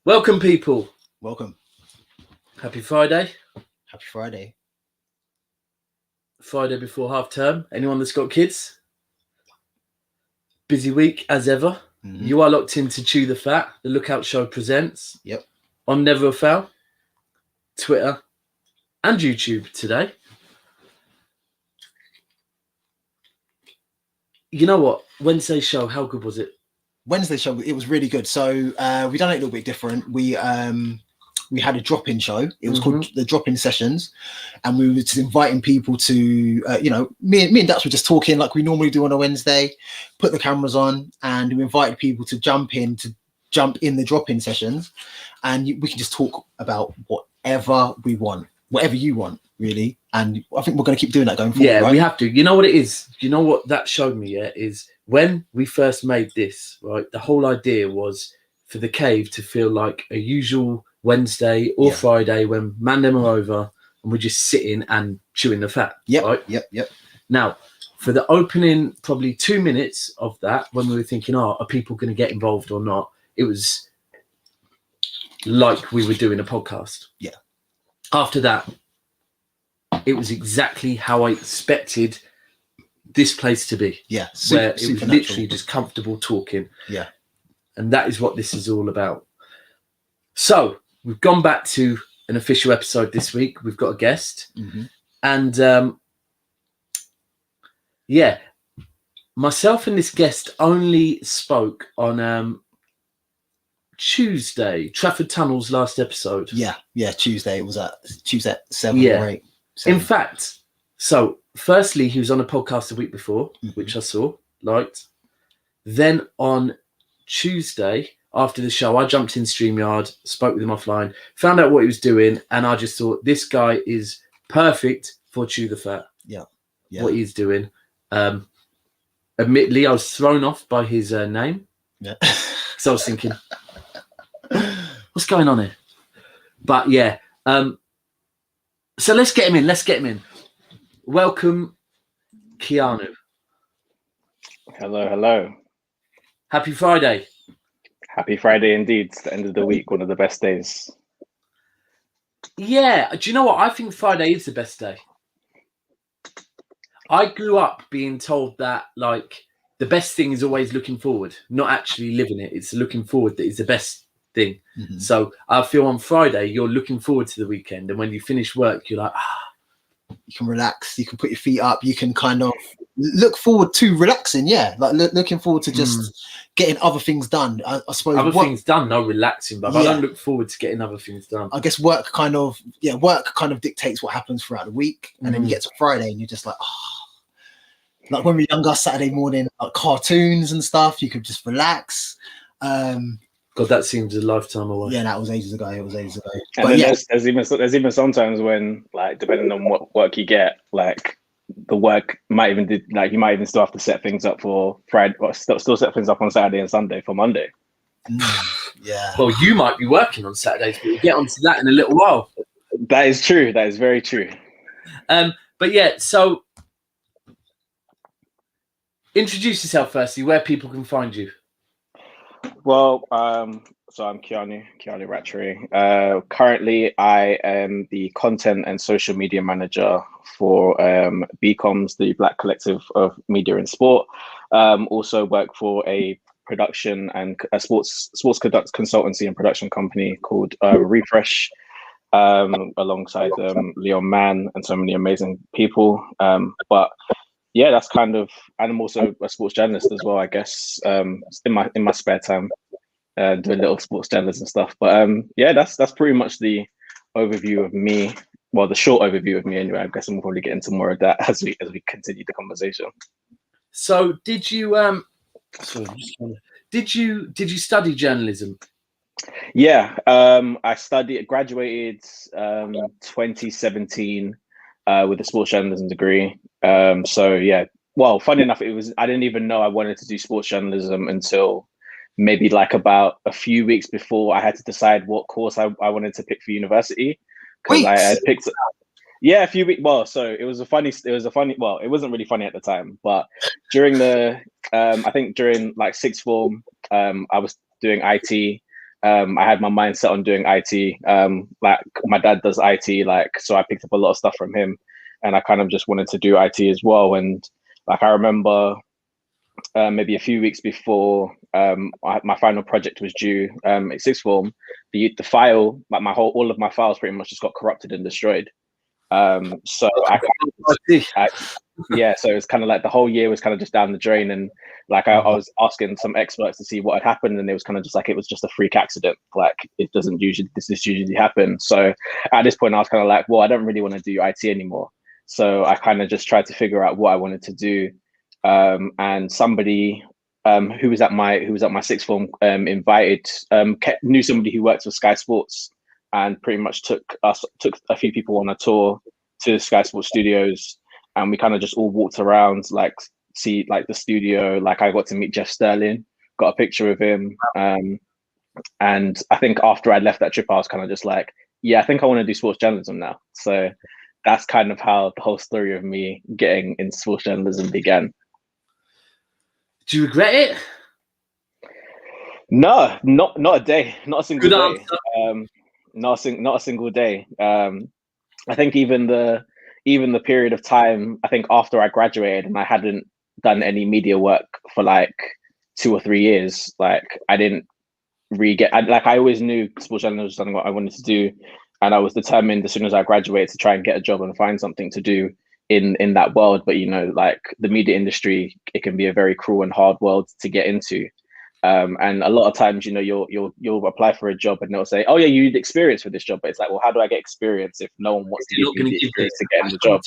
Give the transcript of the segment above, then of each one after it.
Welcome, people. Welcome. Happy Friday. Happy Friday. Friday before half term. Anyone that's got kids? Busy week as ever. Mm-hmm. You are locked into Chew the Fat. The Lookout Show presents. Yep. On Never a Foul, Twitter, and YouTube today. You know what? Wednesday's show, how good was it? Wednesday show, it was really good. So we done it a little bit different. We had a drop-in show. It was called the drop-in sessions, and we were just inviting people to, me and Dax were just talking like we normally do on a Wednesday. Put the cameras on, and we invited people to jump in the drop-in sessions, and we can just talk about whatever we want, whatever you want, really. And I think we're going to keep doing that going forward. Yeah, right? We have to. You know what it is? You know what that showed me? Yeah, is when we first made this. Right, the whole idea was for the cave to feel like a usual Wednesday or Friday when Mandem are over and we're just sitting and chewing the fat. Yep. Right? Yep. Now, for the opening probably 2 minutes of that, when we were thinking, are people going to get involved or not? It was like we were doing a podcast. Yeah. After that, it was exactly how I expected this place to be. Yeah. Where it was literally just comfortable talking. Yeah. And that is what this is all about. So we've gone back to an official episode this week. We've got a guest. Mm-hmm. And myself and this guest only spoke on Tuesday, Trafford Tunnel's last episode. Yeah, Tuesday. It was Tuesday at 7 or 8. 7. In fact, so firstly, he was on a podcast the week before, which I liked. Then on Tuesday, after the show, I jumped in StreamYard, spoke with him offline, found out what he was doing, and I just thought, this guy is perfect for Chew the Fat. Yeah. What he's doing. Admittedly, I was thrown off by his name. Yeah. So I was thinking, what's going on here? But yeah. So let's get him in. Welcome, Keanu. Hello. Happy Friday. Happy Friday indeed. It's the end of the week, one of the best days. Yeah. Do you know what? I think Friday is the best day. I grew up being told that, like, the best thing is always looking forward, not actually living it. It's looking forward that is the best thing. Mm-hmm. So I feel on Friday, you're looking forward to the weekend. And when you finish work, you're like, you can relax. You can put your feet up. You can kind of look forward to relaxing. Yeah. Like looking forward to just getting other things done. I suppose. Things done, no relaxing, but I don't look forward to getting other things done. I guess work kind of dictates what happens throughout the week. And then you get to Friday and you're just like, like when we were younger, Saturday morning, like cartoons and stuff, you could just relax. God, that seems a lifetime away. Yeah, that was ages ago. And but there's even sometimes when, like, depending on what work you get, like the work might even do, like you might even still have to set things up for Friday, or still set things up on Saturday and Sunday for Monday. Yeah. Well, you might be working on Saturdays, but we'll get onto that in a little while. That is true. That is very true. But yeah, so introduce yourself firstly, where people can find you. Well, so I'm Keanu Ratchery. Currently, I am the content and social media manager for BCOMS, the Black Collective of Media and Sport. Also work for a production and a sports consultancy and production company called Refresh, alongside Leon Mann and so many amazing people. But yeah, that's kind of, and I'm also a sports journalist as well, I guess, in my spare time, do a little sports journalism stuff. But yeah, that's pretty much the overview of me. Well, the short overview of me anyway. I guess we'll probably get into more of that as we continue the conversation. So did you did you study journalism? Yeah, I graduated 2017 with a sports journalism degree. So yeah, well, funny enough, I didn't even know I wanted to do sports journalism until maybe like about a few weeks before I had to decide what course I wanted to pick for university, because I had picked. Yeah, a few weeks. Well, so it was a funny. Well, it wasn't really funny at the time, but during I think during like sixth form, I was doing IT. I had my mind set on doing IT. Like my dad does IT, like, so I picked up a lot of stuff from him, and I kind of just wanted to do IT as well. And like I remember maybe a few weeks before my final project was due at sixth form, the file, like all of my files pretty much just got corrupted and destroyed. So yeah, so it's kind of like the whole year was kind of just down the drain, and like I was asking some experts to see what had happened, and it was kind of just like it was just a freak accident. Like this usually happen. So at this point, I was kind of like, well, I don't really want to do IT anymore. So I kind of just tried to figure out what I wanted to do, and somebody who was at my sixth form knew somebody who worked for Sky Sports, and pretty much took a few people on a tour to Sky Sports Studios. And we kind of just all walked around, like see like the studio. Like I got to meet Jeff Sterling, got a picture of him. And I think after I left that trip, I was kind of just like, yeah, I think I want to do sports journalism now. So that's kind of how the whole story of me getting into sports journalism began. Do you regret it? No, not a day, not a single Good day. answer. Not a single day. I think even the period of time, I think after I graduated and I hadn't done any media work for like 2 or 3 years, like I didn't I always knew sports journalism was something what I wanted to do, and I was determined as soon as I graduated to try and get a job and find something to do in that world. But like the media industry, it can be a very cruel and hard world to get into. And a lot of times, you'll apply for a job and they'll say, "Oh yeah, you need experience for this job." But it's like, well, how do I get experience if no one wants to give me the experience to get in the job?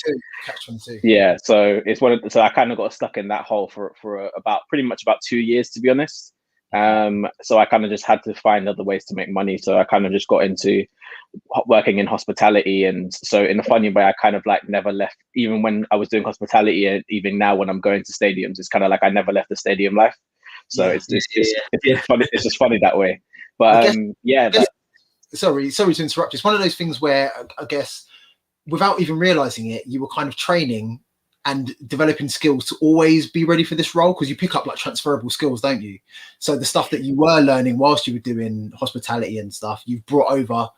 Yeah, so so I kind of got stuck in that hole for pretty much about 2 years, to be honest. So I kind of just had to find other ways to make money. So I kind of just got into working in hospitality, and so in a funny way, I kind of like never left. Even when I was doing hospitality, and even now when I'm going to stadiums, it's kind of like I never left the stadium life. So it's funny. It's just funny that way. But sorry to interrupt. It's one of those things where I guess without even realizing it, you were kind of training and developing skills to always be ready for this role, because you pick up like transferable skills, don't you? So the stuff that you were learning whilst you were doing hospitality and stuff, you've brought over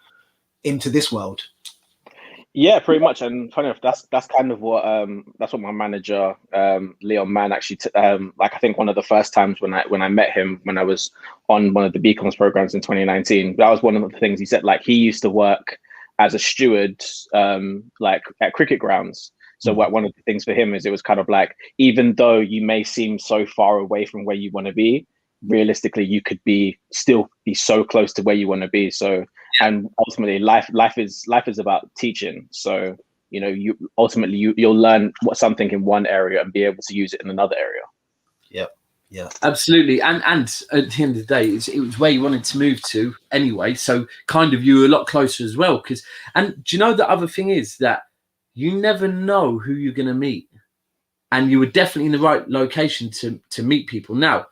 into this world. Yeah, pretty much. And funny enough, that's kind of what my manager Leon Mann actually like I think one of the first times when I met him when I was on one of the BCOMS programs in 2019, that was one of the things he said. Like he used to work as a steward like at cricket grounds. So one of the things for him is it was kind of like, even though you may seem so far away from where you want to be, realistically you could still be so close to where you want to be. So and ultimately life is about teaching. So you ultimately you'll learn something in one area and be able to use it in another area. Yeah, absolutely. And at the end of the day, it was where you wanted to move to anyway. So kind of you were a lot closer as well. And do you know the other thing is that you never know who you're going to meet, and you were definitely in the right location to meet people. Now,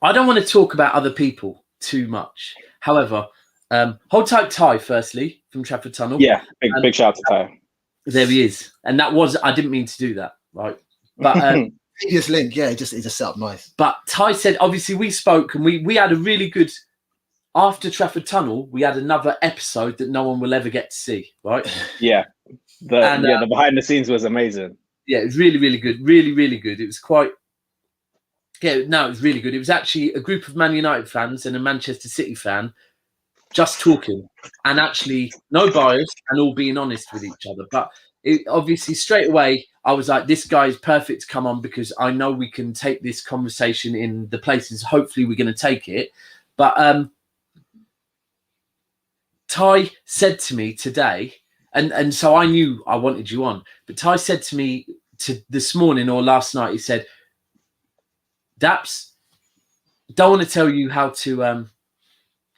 I don't want to talk about other people too much. However, hold tight, Ty. Firstly, from Trafford Tunnel. Yeah, big shout out to Ty. There he is, and I didn't mean to do that, right? But previous link, yeah, it just set up nice. But Ty said, obviously, we spoke and we had a really good. After Trafford Tunnel, we had another episode that no one will ever get to see, right? Yeah, the behind the scenes was amazing. Yeah, it was really, really good, really, really good. It was quite. Yeah, no, it was really good. It was actually a group of Man United fans and a Manchester City fan just talking, and actually no bias and all being honest with each other. But obviously straight away, I was like, this guy is perfect to come on, because I know we can take this conversation in the places hopefully we're going to take it. But Ty said to me today, and so I knew I wanted you on, but Ty said to me this morning or last night, he said, Daps, don't want to tell you how to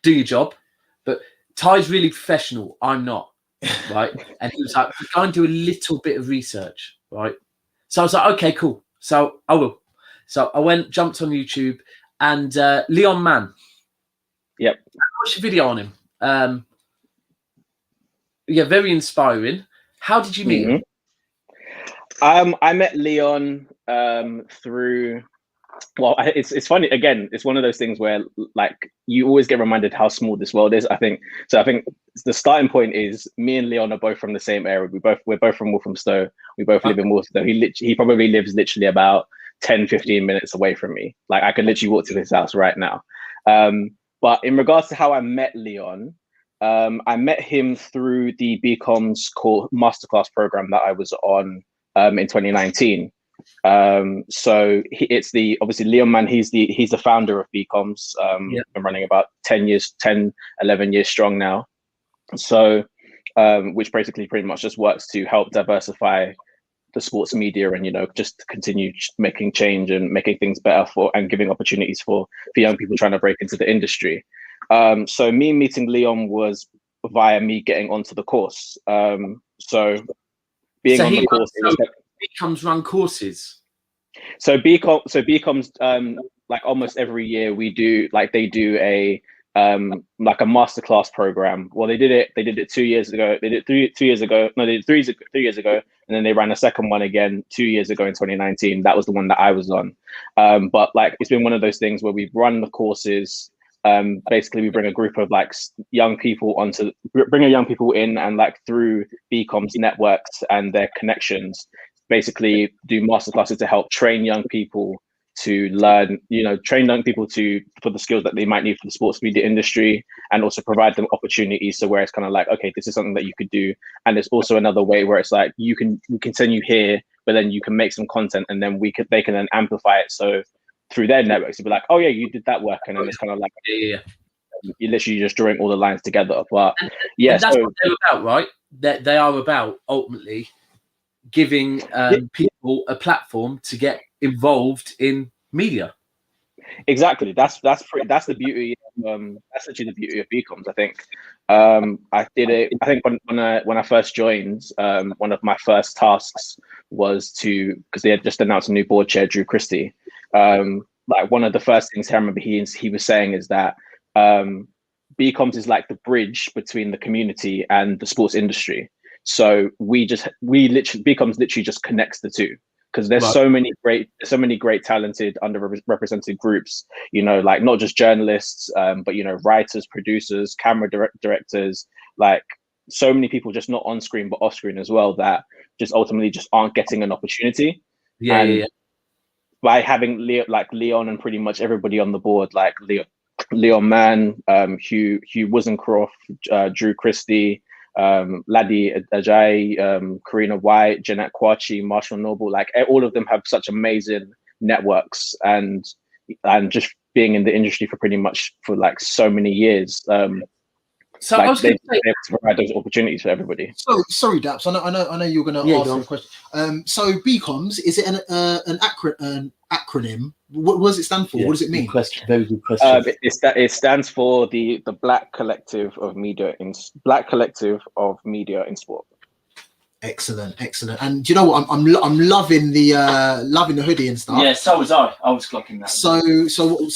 do your job, but Ty's really professional. I'm not, right? And he was like, go and do a little bit of research, right? So I was like, okay, cool. So I will. So I jumped on YouTube, and Leon Mann. Yep. I watched a video on him. Yeah, very inspiring. How did you meet him? I met Leon through Well, it's funny. Again, it's one of those things where like you always get reminded how small this world is. I think the starting point is me and Leon are both from the same area. We're both from Walthamstow. We both live in Walthamstow. He probably lives literally about 10-15 minutes away from me. Like I could literally walk to his house right now. But in regards to how I met Leon, I met him through the BCOMS masterclass program that I was on in 2019. So it's obviously Leon Man, he's the founder of BCOMS. Been running about 11 years strong now. So which basically pretty much just works to help diversify the sports media and, you know, just continue making change and making things better and giving opportunities for young people trying to break into the industry. So me meeting Leon was via me getting onto the course. So being on the course, BCOMS run courses. So BCOMS, like almost every year they do a like a masterclass program. Well, they did it 2 years ago. They did 2 years ago. No, they did 3 years ago, and then they ran a second one again 2 years ago in 2019. That was the one that I was on. But like it's been one of those things where we've run the courses. Basically, we bring a group of like young people in, and like through BCOMS networks and their connections, basically do masterclasses to help train young people to learn, train young people for the skills that they might need for the sports media industry, and also provide them opportunities. So where it's kind of like, okay, this is something that you could do. And there's also another way where it's like, we can send you here, but then you can make some content and then they can then amplify it. So through their networks, to be like, oh yeah, you did that work. And then it's kind of like, you're literally just drawing all the lines together. But yeah, and that's what they're about, right? They are about ultimately giving people a platform to get involved in media. Exactly. That's the beauty. That's actually the beauty of BCOMS. I think I did it. I think when I first joined, one of my first tasks was because they had just announced a new board chair, Drew Christie. Like one of the first things I remember he was saying is that BCOMS is like the bridge between the community and the sports industry. So BCOMS literally just connects the two, because there's so many great talented underrepresented groups, like not just journalists, but writers, producers, camera directors, like so many people just not on screen but off screen as well, that just ultimately just aren't getting an opportunity. By having Leon and pretty much everybody on the board, like Leon Mann, Hugh Wisencroft, Drew Christie, Laddie Ajayi, Karina White, Jeanette Kwachi, Marshall Noble, like all of them have such amazing networks and just being in the industry for like so many years. So like I was going to say, to provide those opportunities for everybody. So sorry, Daps. I know you're going to ask a question. So BCOMS, is it an acronym? What does it stand for? What does it mean? Very good question. It stands for the Black Collective of Media in Sport. Excellent. And do you know what? I'm loving the hoodie and stuff. Yeah, so was I. I was clocking that. So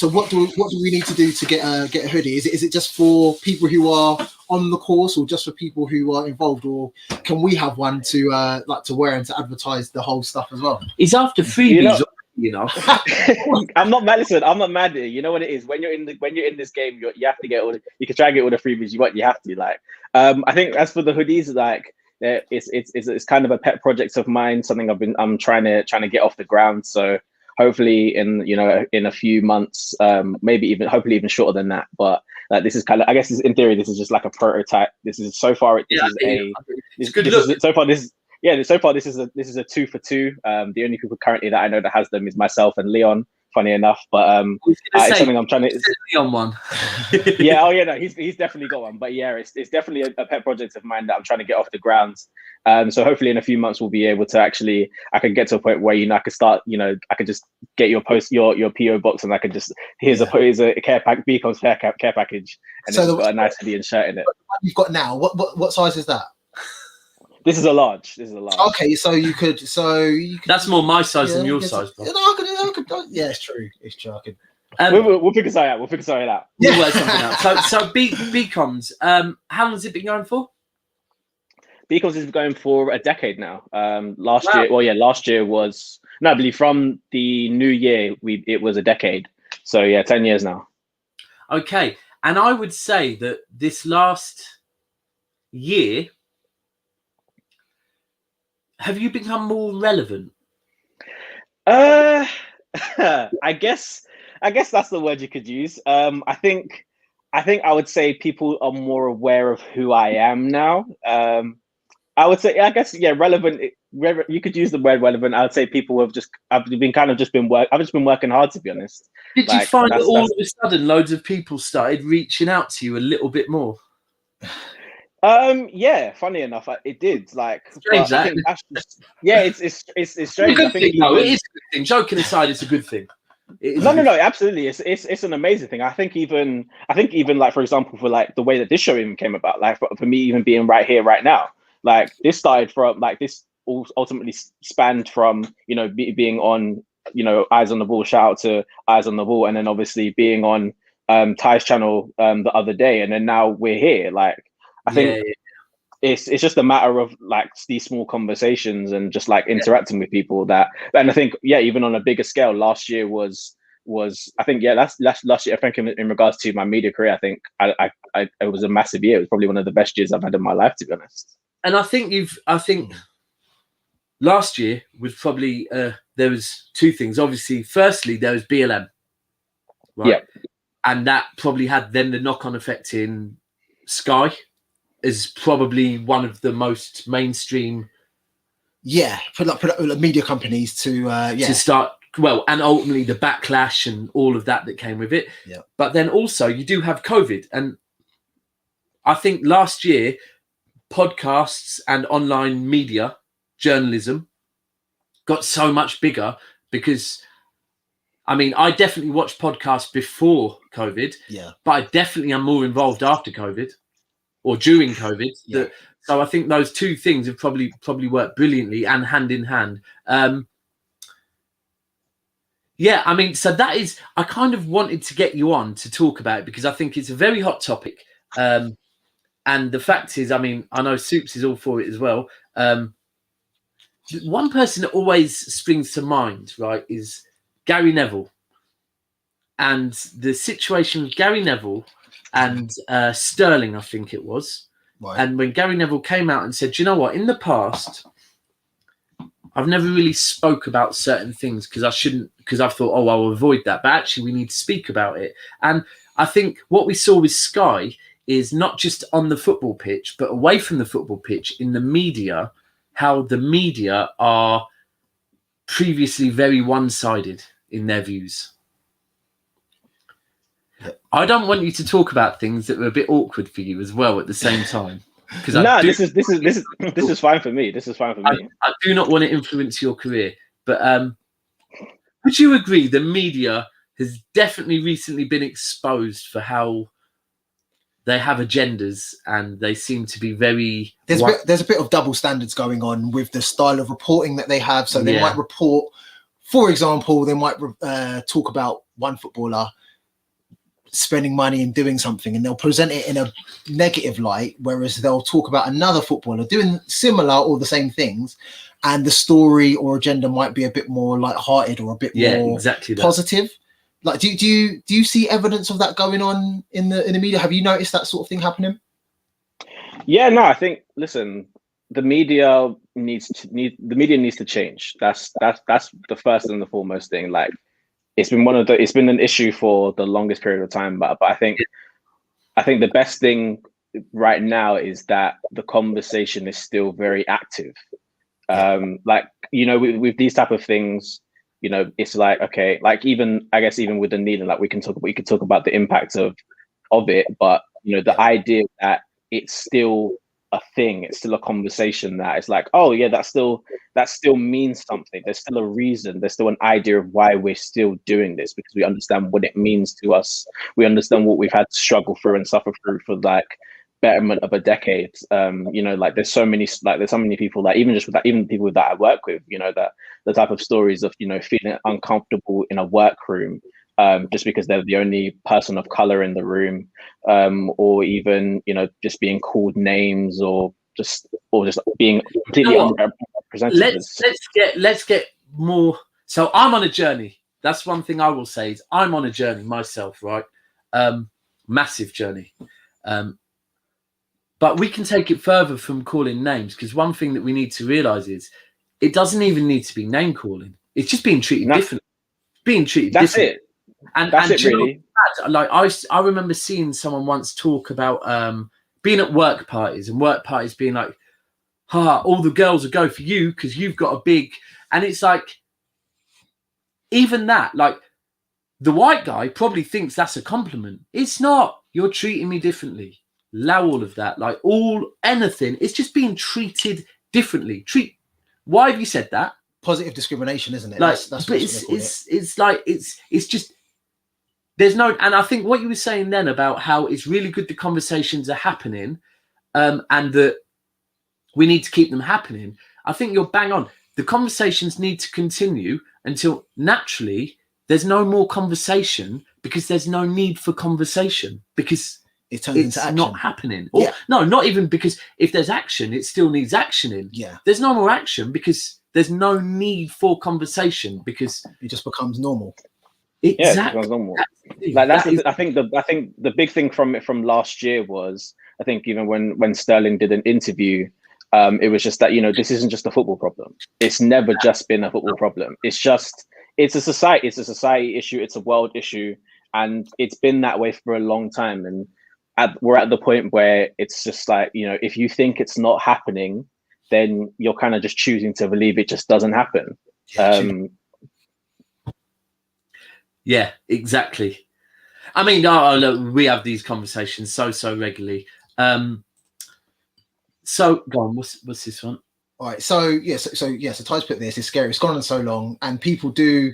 what do we need to do to get a hoodie? Is it just for people who are on the course, or just for people who are involved, or can we have one to to wear and to advertise the whole stuff as well? He's after freebies. I'm not mad. Listen, I'm not mad. You know what it is when you're in this game, you have to get you can try and get all the freebies you want. You have to I think as for the hoodies, like it's kind of a pet project of mine, something I'm trying to get off the ground. So hopefully in a few months, hopefully even shorter than that. But this is kind of, I guess in theory, this is just like a prototype. This is so far. This is a 2 for 2. The only people currently that I know that has them is myself and Leon. Funny enough, but it's something I'm trying to. Leon one. Yeah. Oh yeah. No, he's definitely got one. But yeah, it's definitely a pet project of mine that I'm trying to get off the ground. So hopefully in a few months we'll be able to I can get to a point where I could start. I could just get your PO box, and I could just here's a care pack, BCOMS care package, and so it's got a nice hoodie and shirt in it. You've got now. What size is that? This is a large. Okay, so you could. That's more my size than your size, bro. I could. Yeah, it's true. I could. We'll figure something out. We'll work something out. So BCOMS. How long has it been going for? BCOMS has been going for a decade now. Last year was No, I believe from the new year, it was a decade. So yeah, 10 years now. Okay, and I would say that this last year, have you become more relevant? I guess that's the word you could use. I think I would say people are more aware of who I am now. I would say, I guess, yeah, relevant. You could use the word relevant. I would say people have just, I've just been working hard, to be honest. Did you find that all of a sudden loads of people started reaching out to you a little bit more? Yeah, funny enough, it did. Like, strange, I think that's just, yeah, it's strange. It is a good thing. Joking aside, it's a good thing. No, absolutely. It's an amazing thing. I think even like, for example, for like the way that this show even came about, like for me even being right here, right now, like this started from like this ultimately spanned from, you know, being on, you know, Eyes on the Ball, shout out to Eyes on the Ball, and then obviously being on Ty's channel the other day, and then now we're here. Like I think it's just a matter of like these small conversations and just like interacting with people that, and I think, yeah, even on a bigger scale, last year was I think, yeah, that's last year. I think in regards to my media career, I think it was a massive year. It was probably one of the best years I've had in my life, to be honest. And I think last year was probably there was two things. Obviously, firstly, there was BLM, right? Yeah. And that probably had then the knock-on effect in Sky. Is probably one of the most mainstream, media companies to start. Well, and ultimately the backlash and all of that came with it. Yeah. But then also you do have COVID, and I think last year podcasts and online media journalism got so much bigger because, I mean, I definitely watched podcasts before COVID. Yeah. But I definitely am more involved after COVID. Or during COVID, so I think those two things have probably worked brilliantly and hand in hand. Yeah, I mean, so that is, I kind of wanted to get you on to talk about it because I think it's a very hot topic. And the fact is, I mean, I know Soups is all for it as well. One person that always springs to mind, right, is Gary Neville. And the situation with Gary Neville and Sterling, I think it was. Right. And when Gary Neville came out and said, you know what, in the past, I've never really spoke about certain things because I thought, oh, I'll avoid that. But actually, we need to speak about it. And I think what we saw with Sky is not just on the football pitch, but away from the football pitch in the media, how the media are previously very one-sided in their views. I don't want you to talk about things that were a bit awkward for you as well at the same time. Because this is fine for me. This is fine for me. I do not want to influence your career, but would you agree the media has definitely recently been exposed for how they have agendas and they seem to be very... There's a bit of double standards going on with the style of reporting that they have. So they might report, for example, they might talk about one footballer spending money and doing something, and they'll present it in a negative light, whereas they'll talk about another footballer doing similar or the same things, and the story or agenda might be a bit more light-hearted or a bit more positive. Like, do you see evidence of that going on in the media? Have you noticed that sort of thing happening? Yeah, no, I think, listen, the media needs to change. That's the first and the foremost thing. Like, it's been an issue for the longest period of time, but I think the best thing right now is that the conversation is still very active. Like, you know, with these type of things, you know, it's like, okay, like even with the kneeling, like we could talk about the impact of it, but you know, the idea that it's still a thing, it's still a conversation, that it's like, oh yeah, that still means something. There's still a reason, there's still an idea of why we're still doing this, because we understand what it means to us. We understand what we've had to struggle through and suffer through for like betterment of a decade. You know, like there's so many people, like even people that I work with, you know, that the type of stories of, you know, feeling uncomfortable in a workroom just because they're the only person of color in the room, or even, you know, just being called names, or just being completely unrepresented. Let's get more. So I'm on a journey. That's one thing I will say is I'm on a journey myself, right? Massive journey. But we can take it further from calling names, because one thing that we need to realize is it doesn't even need to be name calling. It's just being treated differently. Being treated differently. It. That's it, really. Like I remember seeing someone once talk about being at work parties being like, all the girls will go for you because you've got a big, and it's like, even that, like, the white guy probably thinks that's a compliment. It's not. You're treating me differently. Allow all of that. Like, anything. It's just being treated differently. Why have you said that? Positive discrimination, isn't it? Like, that's but it's just, there's no, and I think what you were saying then about how it's really good the conversations are happening, and that we need to keep them happening. I think you're bang on. The conversations need to continue until naturally there's no more conversation, because there's no need for conversation, because it turns into action. Not happening. Or, no, not even, because if there's action, it still needs actioning. Yeah. There's no more action because there's no need for conversation, because it just becomes normal. Exactly. Yeah, it becomes normal. Like I think the big thing from last year was, I think even when Sterling did an interview, it was just that, this isn't just a football problem. It's never just been a football problem. It's a society issue. It's a world issue, and it's been that way for a long time. And we're at the point where it's just like, if you think it's not happening, then you're kind of just choosing to believe it just doesn't happen. Yeah, exactly. I mean, look, we have these conversations so regularly. So go on, what's this one? All right, so Ty's put this, it's scary, it's gone on so long, and people do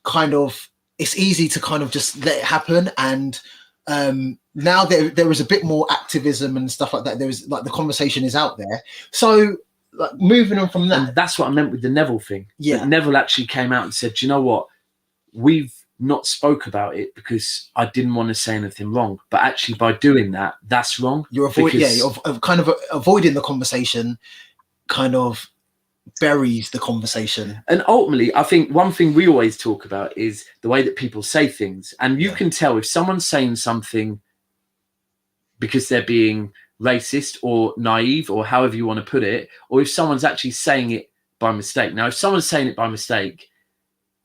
kind of, it's easy to kind of just let it happen, and now there is a bit more activism and stuff like that. There is, like, the conversation is out there. So, like, moving on from that, and that's what I meant with the Neville thing. Yeah, that Neville actually came out and said, "Do you know what? We've not spoke about it because I didn't want to say anything wrong, but actually by doing that, that's wrong." You're avoiding, avoiding the conversation, kind of buries the conversation. And ultimately, I think one thing we always talk about is the way that people say things, and you can tell if someone's saying something because they're being racist or naive or however you want to put it, or if someone's actually saying it by mistake. Now, if someone's saying it by mistake,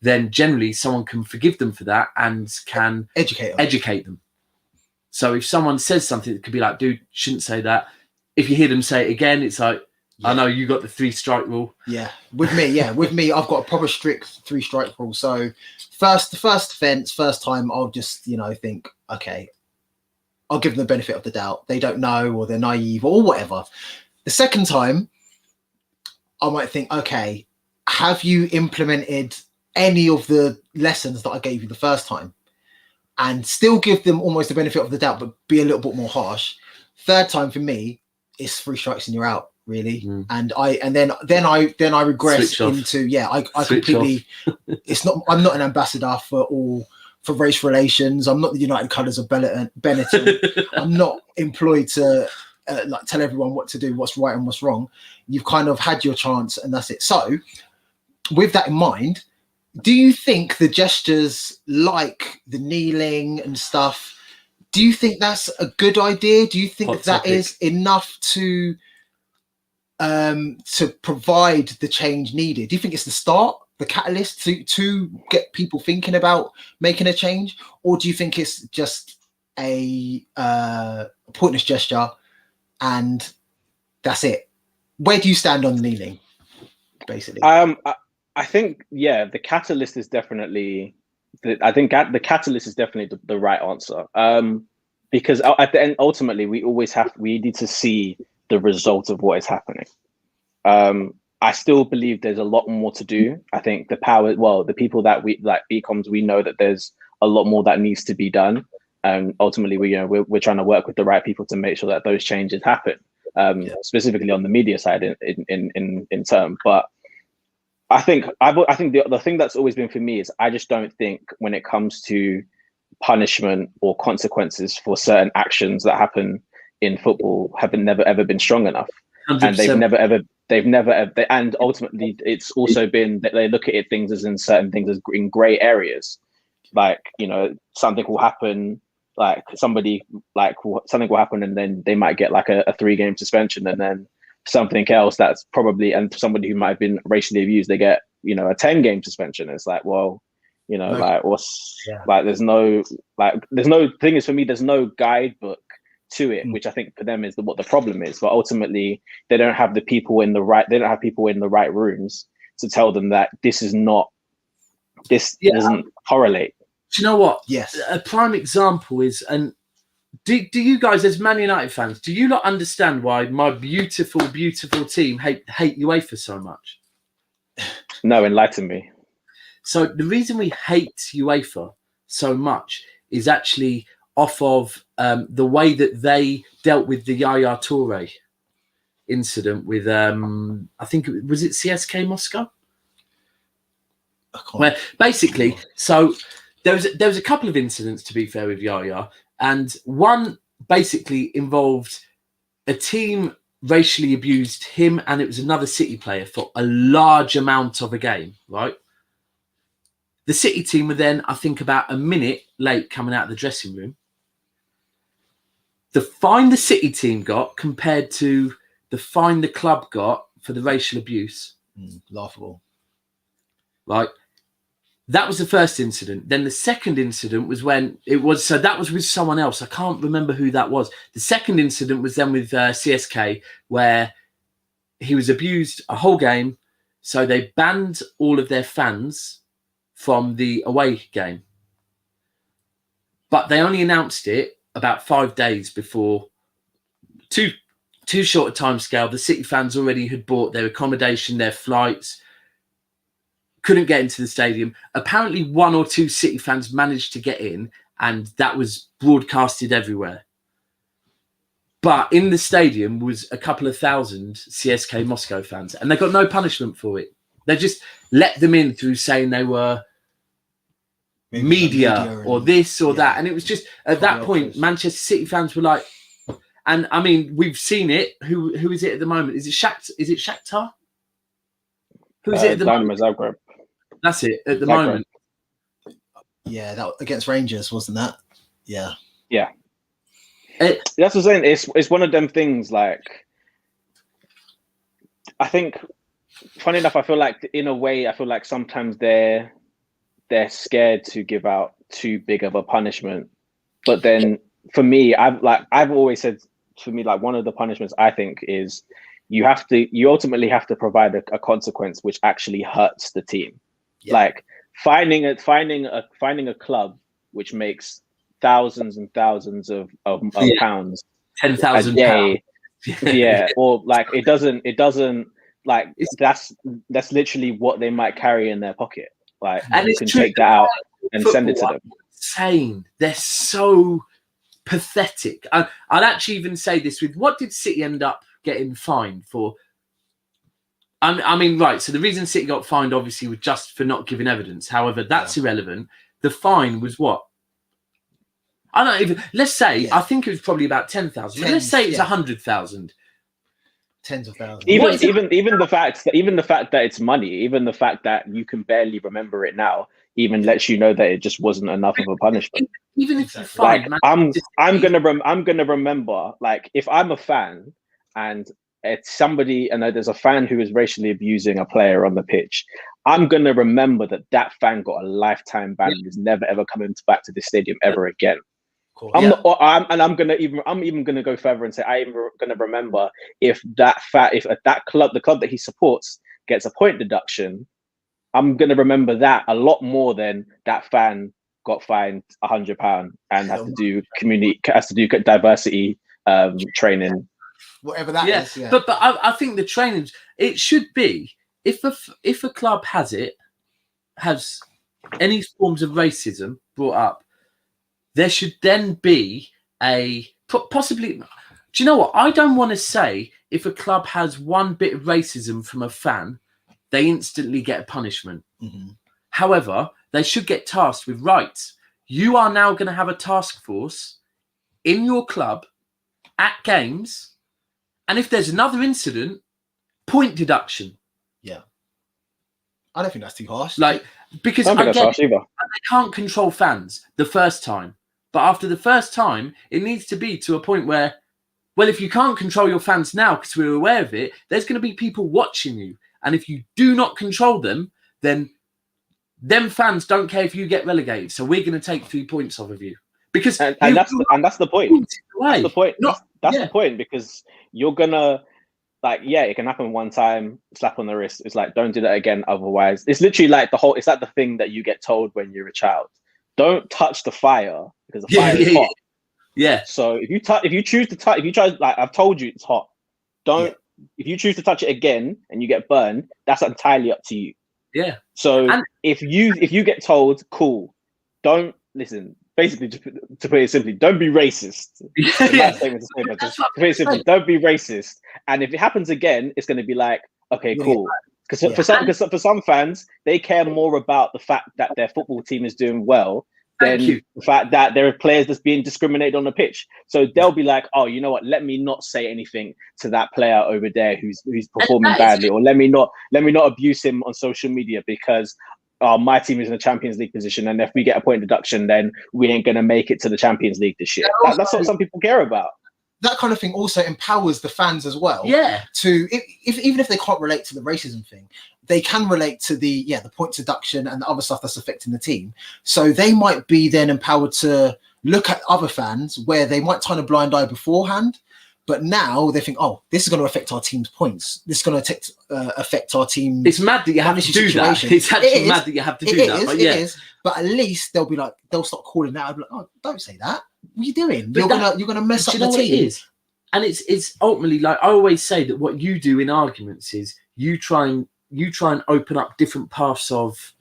then generally someone can forgive them for that and can educate them. So if someone says something that could be like, dude, shouldn't say that. If you hear them say it again, it's like, I know you got the 3-strike rule. Yeah, with me, I've got a proper strict 3-strike rule. So the first offence, first time, I'll just, think, okay, I'll give them the benefit of the doubt. They don't know, or they're naive, or whatever. The second time, I might think, okay, have you implemented any of the lessons that I gave you the first time? And still give them almost the benefit of the doubt, but be a little bit more harsh. Third time for me, it's 3 strikes and you're out, really. And then I regress into I completely. It's not. I'm not an ambassador for race relations. I'm not the United Colours of Benetton. I'm not employed to tell everyone what to do, what's right and what's wrong. You've kind of had your chance, and that's it. So, with that in mind, do you think the gestures like the kneeling and stuff, do you think that's a good idea? Do you think that is enough to provide the change needed? Do you think it's the start, the catalyst to get people thinking about making a change? Or do you think it's just a pointless gesture and that's it? Where do you stand on kneeling, basically? I think, the catalyst is definitely, the catalyst is definitely the right answer. Because at the end, ultimately, we need to see the result of what is happening. I still believe there's a lot more to do. I think the people that we, like BCOMS, we know that there's a lot more that needs to be done. And ultimately, we're trying to work with the right people to make sure that those changes happen, specifically on the media side in term. But I think the thing that's always been for me is I just don't think when it comes to punishment or consequences for certain actions that happen in football have never ever been strong enough. 100%. And they've never ever they've never, and ultimately it's also been that they look at it things as in certain things as in gray areas. Like, you know, something will happen, like something will happen and then they might get like a 3-game suspension, and then something else that's probably, and somebody who might have been racially abused, they get, you know, a 10-game suspension. It's like, well, you know, like there's no thing is, for me, there's no guidebook to it, which I think for them is what the problem is. But ultimately they don't have people in the right rooms to tell them that this doesn't correlate. Do you know what? Yes. A prime example is, and do you guys, as Man United fans, do you not understand why my beautiful team hate UEFA so much? No, enlighten me. So the reason we hate UEFA so much is actually off of the way that they dealt with the Yaya Toure incident with, I think was it CSK Moscow? Where basically, so there was a couple of incidents, to be fair, with Yaya, and one basically involved a team racially abused him, and it was another City player for a large amount of a game, right? The City team were then, I think, about a minute late coming out of the dressing room. The fine the City team got compared to the fine the club got for the racial abuse. Laughable. Right? That was the first incident. Then the second incident was when that was with someone else. I can't remember who that was. The second incident was then with CSK, where he was abused a whole game. So they banned all of their fans from the away game. But they only announced it about 5 days before, too short a time scale. The City fans already had bought their accommodation, their flights, couldn't get into the stadium. Apparently 1 or 2 City fans managed to get in, and that was broadcasted everywhere. But in the stadium was a couple of thousand CSK Moscow fans, and they got no punishment for it. They just let them in through saying they were media or this or that. And it was just, at that point, Manchester City fans were like, and I mean, we've seen it. Who is it at the moment? Is it Shakhtar? Who is it at the moment? Zagreb. That's it at the moment. Yeah, that against Rangers, wasn't that? Yeah. Yeah. That's what I'm saying. It's one of them things. Like, I think, funny enough, I feel like in a way, sometimes they're scared to give out too big of a punishment. But then for me, I've always said, for me, like, one of the punishments I think is you ultimately have to provide a consequence which actually hurts the team. Yeah. Like finding a club which makes thousands and thousands of pounds, £10,000 a day, yeah, or like it doesn't like that's literally what they might carry in their pocket. Like, and you can take that out and send it to them. Insane. They're so pathetic. I'd actually even say this with, what did City end up getting fined for? I mean, right, so the reason City got fined obviously was just for not giving evidence. However, that's irrelevant. The fine was what? I don't even, let's say, I think it was probably about 10,000. Let's say it's 100,000. Tens of thousands. Even the fact that it's money, even the fact that you can barely remember it now, even lets you know that it just wasn't enough of a punishment. Even if you find, like, I'm gonna remember, like, if I'm a fan and it's somebody, and there's a fan who is racially abusing a player on the pitch, I'm gonna remember that fan got a lifetime ban and is never ever coming back to this stadium ever again. Cool. I'm even gonna go further and say I'm gonna remember if that club, the club that he supports, gets a point deduction. I'm gonna remember that a lot more than that fan got fined £100 and has to do diversity training, whatever that is. Yeah. But I think the training, it should be, if a club has any forms of racism brought up, there should then be possibly. Do you know what? I don't want to say if a club has one bit of racism from a fan, they instantly get a punishment. Mm-hmm. However, they should get tasked with, right, you are now going to have a task force in your club at games, and if there's another incident point deduction. Yeah. I don't think that's too harsh. Like, because I don't think that's harsh either. they can't control fans the first time. But after the first time, it needs to be to a point where, well, if you can't control your fans now because we're aware of it, there's going to be people watching you. And if you do not control them, then them fans don't care if you get relegated. So we're going to take 3 points off of you. Because and that's the point. That's the point. That's the point, because you're gonna, like, yeah, it can happen one time, slap on the wrist. It's like, don't do that again. Otherwise, it's literally like it's like the thing that you get told when you're a child. Don't touch the fire because the fire is hot. Yeah. So if you choose to touch, if you try, like I've told you, it's hot. Don't. Yeah. If you choose to touch it again and you get burned, that's entirely up to you. Yeah. So if you get told, cool, don't listen. Basically, to put it simply, don't be racist. Don't be racist. And if it happens again, it's going to be like, okay, cool. Because for some fans, they care more about the fact that their football team is doing well than the fact that there are players that's being discriminated on the pitch. So they'll be like, oh, you know what? Let me not say anything to that player over there who's performing badly, or let me not abuse him on social media because my team is in a Champions League position, and if we get a point deduction, then we ain't going to make it to the Champions League this year. That's what some people care about. That kind of thing also empowers the fans as well. Yeah. To even if they can't relate to the racism thing, they can relate to the point deduction and the other stuff that's affecting the team. So they might be then empowered to look at other fans where they might turn a blind eye beforehand, but now they think, oh, this is going to affect our team's points. This is going to affect our team. It's mad that you have to do that. It's actually mad that you have to do that. But it is. But at least they'll be like, they'll start calling that. I'll be like, oh, don't say that. What are you doing? You're gonna mess up the team. It is? And it's ultimately, like I always say, that what you do in arguments is you try and open up different paths of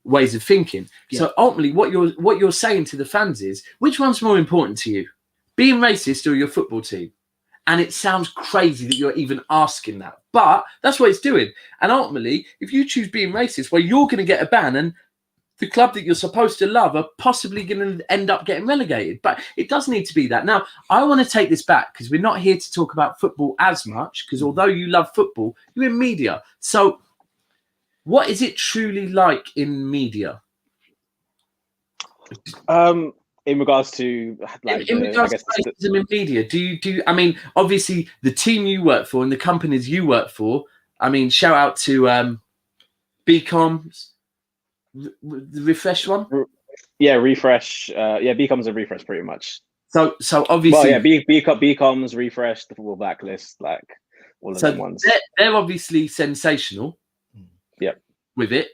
ways of thinking. Yeah. So ultimately, what you're saying to the fans is, which one's more important to you, being racist or your football team? And it sounds crazy that you're even asking that, but that's what it's doing. And ultimately, if you choose being racist, well, you're going to get a ban, and the club that you're supposed to love are possibly going to end up getting relegated. But it does need to be that. Now, I want to take this back because we're not here to talk about football as much, because although you love football, you're in media. So what is it truly like in media? In regards to racism in media, do you? I mean, obviously, the team you work for and the companies you work for. I mean, shout out to BCOMS, the Refresh one. Yeah, Refresh. BCOMS and Refresh, pretty much. So obviously, BCOMS, Refresh, the Football Blacklist, like all of them ones. They're obviously sensational. Yep. With it.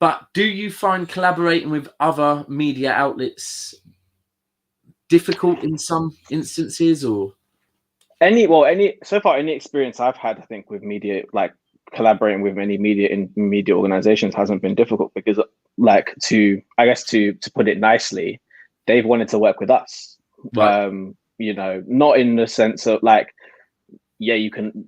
But do you find collaborating with other media outlets difficult in some instances, or any experience I've had, I think, with media, like collaborating with any media organizations, hasn't been difficult because, like, to put it nicely, they've wanted to work with us. Right. Not in the sense of like, yeah, you can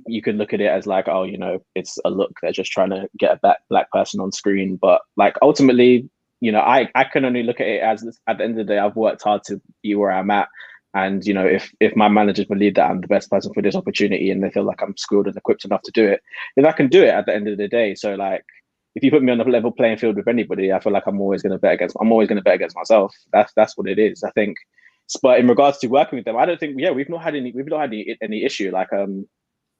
look at it as like, oh, it's a look, they're just trying to get a black person on screen. But like ultimately, I can only look at it as, at the end of the day, I've worked hard to be where I'm at. And, if my managers believe that I'm the best person for this opportunity and they feel like I'm skilled and equipped enough to do it, then I can do it at the end of the day. So like, if you put me on a level playing field with anybody, I feel like I'm always going to bet against myself. That's what it is, I think. But in regards to working with them, I don't think, we've not had any issue. Like,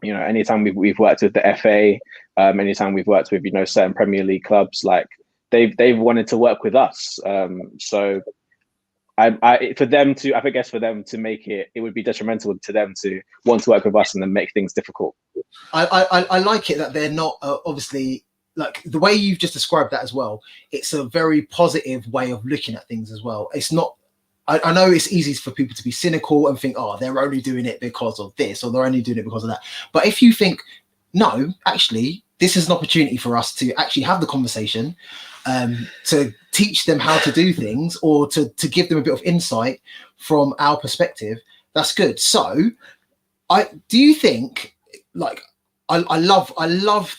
anytime we've worked with the FA, anytime we've worked with, certain Premier League clubs, like they've wanted to work with us. So for them to make it would be detrimental to them to want to work with us and then make things difficult. I like it that they're not obviously, like the way you've just described that as well. It's a very positive way of looking at things as well. It's not. I know it's easy for people to be cynical and think, oh, they're only doing it because of this, or they're only doing it because of that. But if you think, no, actually, this is an opportunity for us to actually have the conversation, to teach them how to do things, or to give them a bit of insight from our perspective, that's good. So do you think, like, I love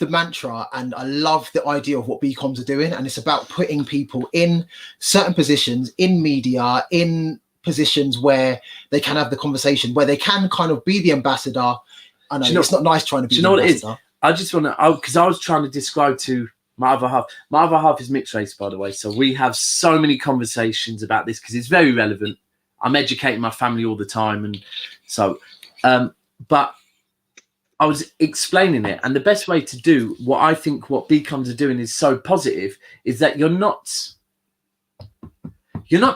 the mantra, and I love the idea of what BCOMS are doing, and it's about putting people in certain positions in media, in positions where they can have the conversation, where they can kind of be the ambassador I know it's not nice trying to be. Do you know what it is? I just want to, because I was trying to describe to my other half. My other half is mixed race, by the way. So we have so many conversations about this because it's very relevant. I'm educating my family all the time, and so, but I was explaining it, and the best way to do what I think what BCOMS are doing is so positive is that you're not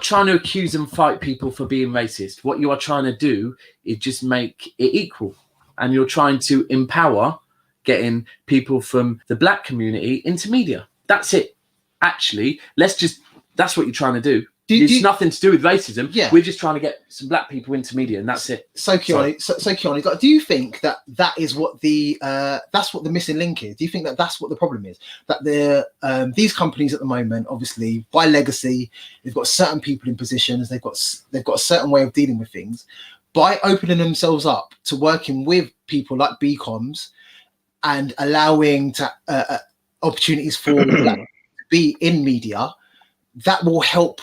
trying to accuse and fight people for being racist. What you are trying to do is just make it equal, and you're trying to empower getting people from the black community into media. That's it. Actually, that's what you're trying to do. It's nothing to do with racism. Yeah. We're just trying to get some black people into media, and that's it. So Keanu, do you think that is what that's what the missing link is? Do you think that that's what the problem is? That these companies at the moment, obviously by legacy, they've got certain people in positions, they've got a certain way of dealing with things. By opening themselves up to working with people like BCOMS and allowing opportunities for black people to be in media, that will help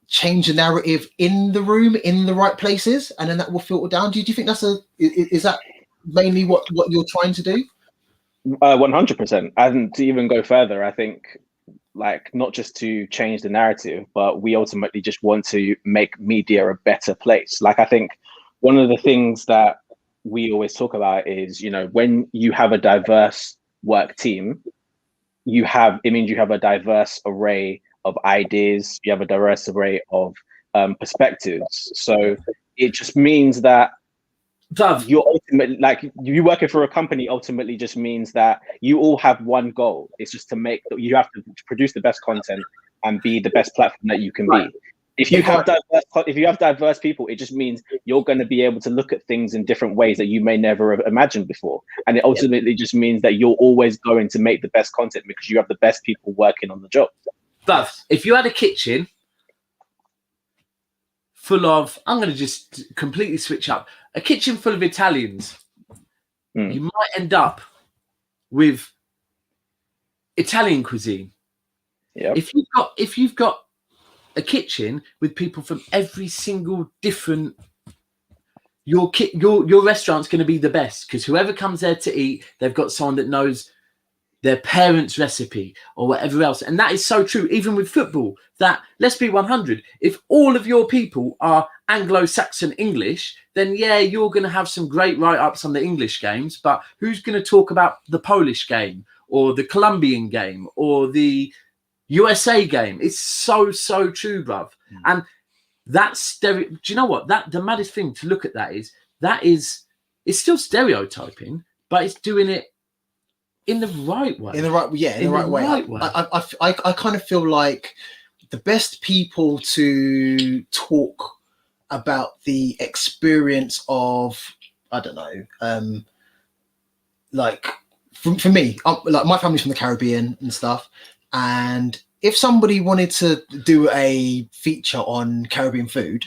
change the narrative in the room, in the right places, and then that will filter down. Do you think is that mainly what you're trying to do? 100%. And to even go further, I think like not just to change the narrative, but we ultimately just want to make media a better place. Like I think one of the things that we always talk about is, when you have a diverse work team, it means you have a diverse array of ideas, you have a diverse array of perspectives. So it just means that you're ultimately, like, you working for a company ultimately just means that you all have one goal. It's just you have to produce the best content and be the best platform that you can be. If you have diverse people, it just means you're going to be able to look at things in different ways that you may never have imagined before. And it ultimately just means that you're always going to make the best content because you have the best people working on the job. But if you had a kitchen full of, I'm going to just completely switch up, a kitchen full of Italians, you might end up with Italian cuisine. Yeah. If you've got a kitchen with people from every single different, your restaurant's going to be the best because whoever comes there to eat, they've got someone that knows their parents' recipe or whatever else. And that is so true, even with football, that, let's be 100, if all of your people are Anglo-Saxon English, then yeah, you're going to have some great write-ups on the English games, but who's going to talk about the Polish game or the Colombian game or the USA game? It's so true, bruv. And that's, do you know what? The maddest thing to look at it's still stereotyping, but it's doing it in the right way. In the right way. I kind of feel like the best people to talk about the experience of, I don't know, like for me, like my family's from the Caribbean and stuff, and if somebody wanted to do a feature on Caribbean food,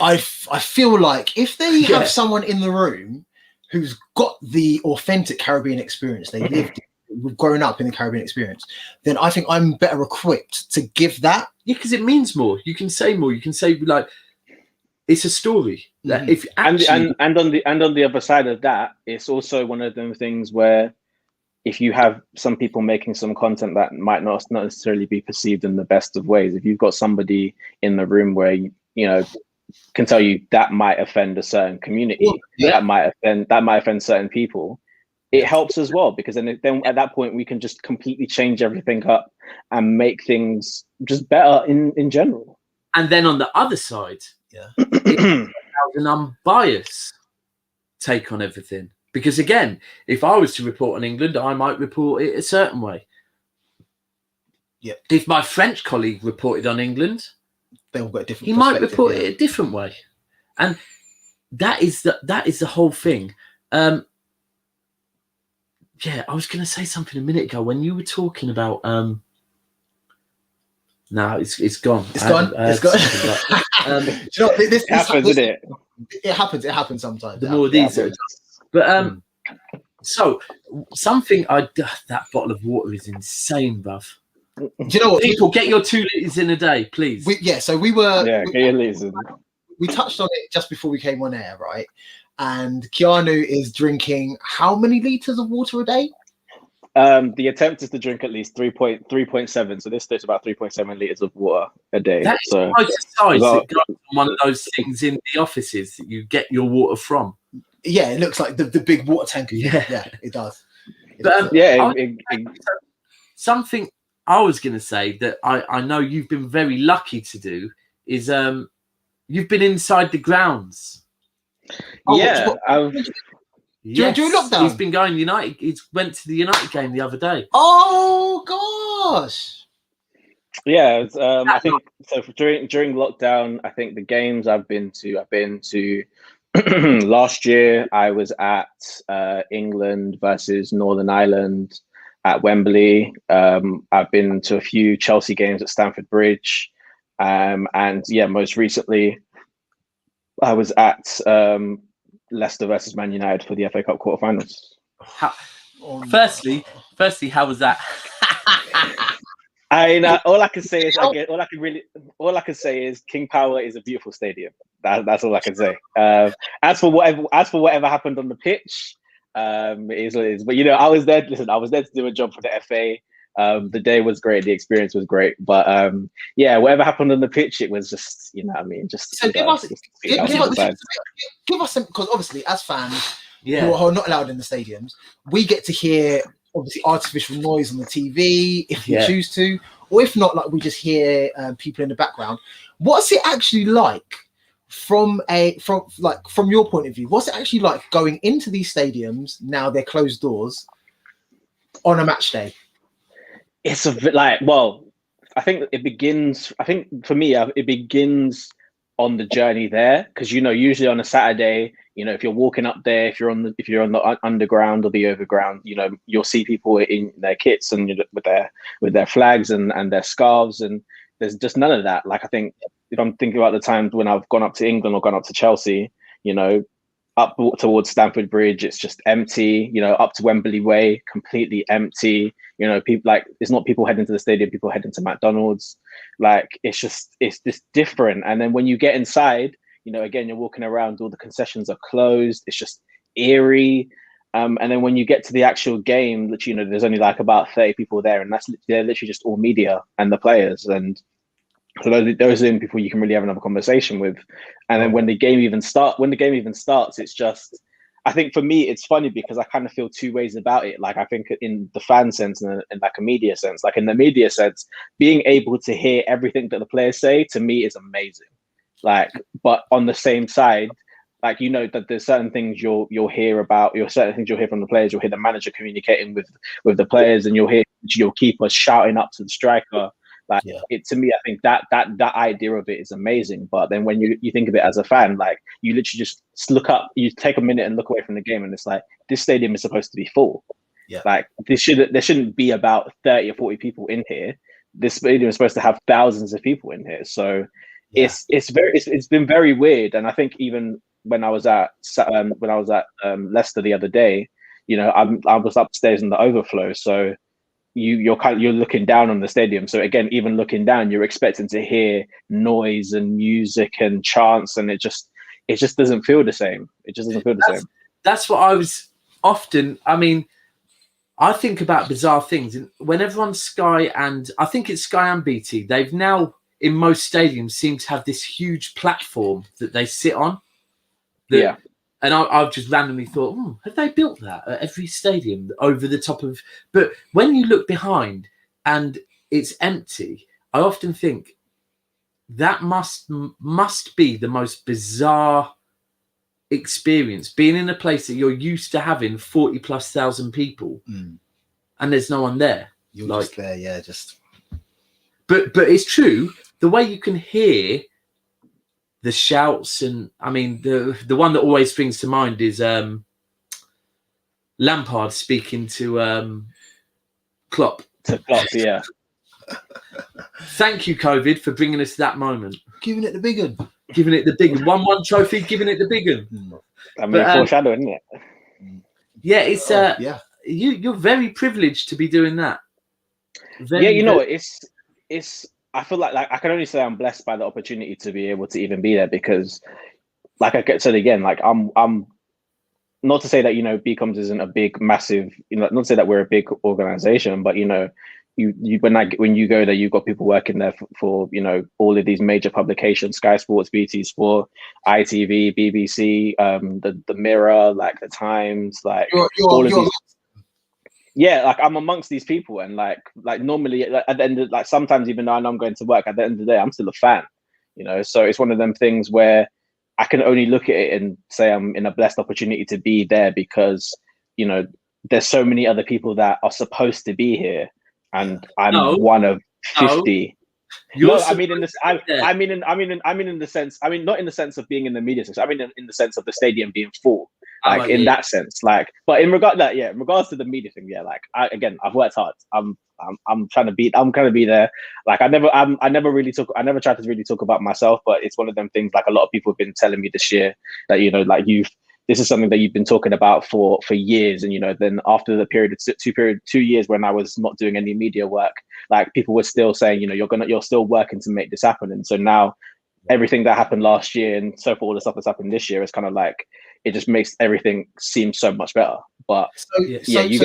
I feel like if they have someone in the room who's got the authentic Caribbean experience, they lived, grown up in the Caribbean experience, then I think I'm better equipped to give that. Yeah, because it means more. You can say more. You can say, like, it's a story. That if actually... and on the other side of that, it's also one of them things where if you have some people making some content that might not necessarily be perceived in the best of ways, if you've got somebody in the room where can tell you that might offend a certain community, that might offend certain people, it helps as well, because then at that point we can just completely change everything up and make things just better in general. And then on the other side, it's an unbiased take on everything. Because again, if I was to report on England, I might report it a certain way. Yeah. If my French colleague reported on England, they'll get a different. He might report it a different way, and that is the whole thing. I was going to say something a minute ago when you were talking about. No, it's gone. It's gone. It's gone. Do you know what, this happens, isn't it? It happens. It happens sometimes. The more these are. But so something that bottle of water is insane, bruv. Do you know what? People, get your 2 liters in a day, please. We touched on it just before we came on air, right? and Keanu is drinking how many liters of water a day? The attempt is to drink at least 3.7. So this takes about 3.7 liters of water a day. That is so the size that goes on one of those things in the offices that you get your water from. Yeah, it looks like the big water tank. Yeah. Yeah, it does. But, yeah, something I was going to say that I know you've been very lucky to do is you've been inside the grounds. Yeah, Yes, during lockdown. He's been going United. He went to the United game the other day. Oh gosh. Yeah, I think so. During lockdown, I think the games I've been to. Last year, I was at England versus Northern Ireland at Wembley. I've been to a few Chelsea games at Stamford Bridge, and yeah, most recently, I was at Leicester versus Man United for the FA Cup quarterfinals. Firstly, how was that? All I can say is all I can say is King Power is a beautiful stadium. That's all I can say. As for whatever happened on the pitch, it is what it is. But I was there. Listen, I was there to do a job for the FA. The day was great. The experience was great. But yeah, whatever happened on the pitch, it was just just. So give us some, because obviously as fans who are not allowed in the stadiums, we get to hear obviously artificial noise on the TV if we choose to, or if not, like we just hear people in the background. What's it actually like from your point of view? What's it actually like going into these stadiums now they're closed doors on a match day? It's a bit like, well, I think it begins. I think for me, it begins on the journey there, because usually on a Saturday, if you're walking up there, if you're on the underground or the overground, you'll see people in their kits and with their flags and their scarves, and there's just none of that. Like, I think if I'm thinking about the times when I've gone up to England or gone up to Chelsea, up towards Stamford Bridge, it's just empty. Up to Wembley Way, completely empty. People, like, it's not people heading to the stadium, people heading to McDonald's. Like, it's just different. And then when you get inside, again, you're walking around, all the concessions are closed. It's just eerie. And then when you get to the actual game, that there's only like about 30 people there, and they're literally just all media and the players. And so those are the people you can really have another conversation with. And then when the game even starts, it's just, I think for me, it's funny because I kind of feel two ways about it. Like, I think in the fan sense and in like a media sense, like in the media sense, being able to hear everything that the players say, to me, is amazing. Like, but on the same side, like, that there's certain things you'll hear about, certain things you'll hear from the players, you'll hear the manager communicating with the players, and you'll hear your keeper shouting up to the striker. Like, to me, I think that idea of it is amazing. But then when you think of it as a fan, like, you literally just look up, you take a minute and look away from the game, and it's like, this stadium is supposed to be full. Yeah. Like, there shouldn't be about 30 or 40 people in here. This stadium is supposed to have thousands of people in here. So it's been very weird. And I think even when I was at Leicester the other day, I was upstairs in the overflow, so you're looking down on the stadium. So again, even looking down, you're expecting to hear noise and music and chants, and it just doesn't feel the same. It just doesn't feel the same. That's what I was often. I mean, I think about bizarre things, and whenever on Sky, and I think it's Sky and BT, they've now in most stadiums seem to have this huge platform that they sit on. And I've just randomly thought, have they built that at every stadium over the top of? But when you look behind and it's empty, I often think that must be the most bizarre experience, being in a place that you're used to having 40,000+ people, and there's no one there. You're like, just there, yeah. Just. But it's true. The way you can hear the shouts, and I mean the one that always springs to mind is Lampard speaking to Klopp. To Klopp, yeah. Thank you, COVID, for bringing us to that moment. Giving it the big one. Giving it the big one. 1-1 trophy, giving it the big one. I mean, foreshadowing, isn't it? Yeah, it's you're very privileged to be doing that. It's I feel like I can only say I'm blessed by the opportunity to be able to even be there, because, like I said again, like I'm not to say that, BCOMS isn't a big, massive, not to say that we're a big organization, but, when you go there, you've got people working there for all of these major publications: Sky Sports, BT Sport, ITV, BBC, the Mirror, like the Times, like all of these. Yeah, like I'm amongst these people, and like normally at the end of, like, sometimes even though I know I'm going to work, at the end of the day I'm still a fan, so it's one of them things where I can only look at it and say I'm in a blessed opportunity to be there, because there's so many other people that are supposed to be here, and I'm one of 50. No, I mean in this. I mean in the sense. I mean not in the sense of being in the media section. I mean in the sense of the stadium being full. Like in that sense. Like, but in regards to the media thing, yeah. Like I've worked hard. I'm trying to be. I'm going to be there. Like I never tried to really talk about myself, but it's one of them things. Like a lot of people have been telling me this year that this is something that you've been talking about for years, and then after the period of 2 years when I was not doing any media work, like people were still saying, you're still working to make this happen. And so now everything that happened last year and so forth, all the stuff that's happened this year, is kind of like, it just makes everything seem so much better. But I do get you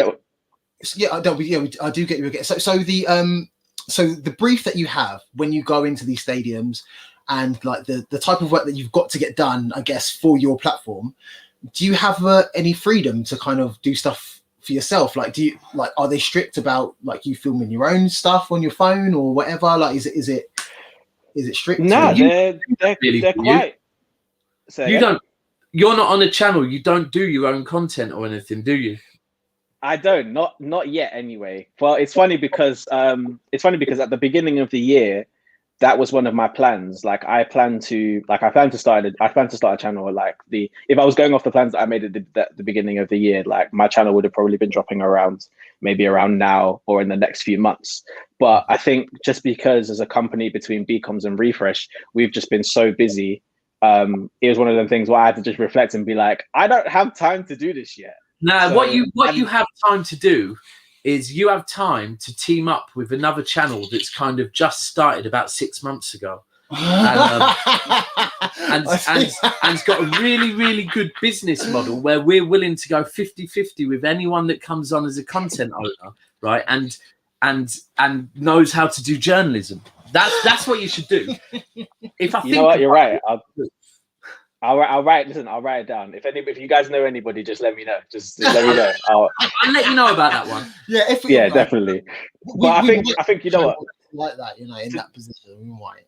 again. So the brief that you have when you go into these stadiums, and like the type of work that you've got to get done, I guess, for your platform, do you have any freedom to kind of do stuff for yourself? Like, are they strict about like you filming your own stuff on your phone or whatever? Like, is it strict? No, they're quite. You're not on a channel. You don't do your own content or anything, do you? I don't. Not yet. Anyway. Well, it's funny because at the beginning of the year, that was one of my plans. Like I plan to start a channel. Like if I was going off the plans that I made at the beginning of the year, like my channel would have probably been dropping around now or in the next few months. But I think just because as a company between BCOMS and Refresh, we've just been so busy. It was one of them things where I had to just reflect and be like, I don't have time to do this yet. No, what you have time to do is you have time to team up with another channel that's kind of just started about 6 months ago, and it's got a really, really good business model where we're willing to go 50-50 with anyone that comes on as a content owner, right? And knows how to do journalism. That's what you should do. If I think you're right. I'll write it down. If you guys know anybody, just let me know. Just let me know. I'll let you know about that one. Yeah, definitely. But I think you know what, like that, in that position, we might.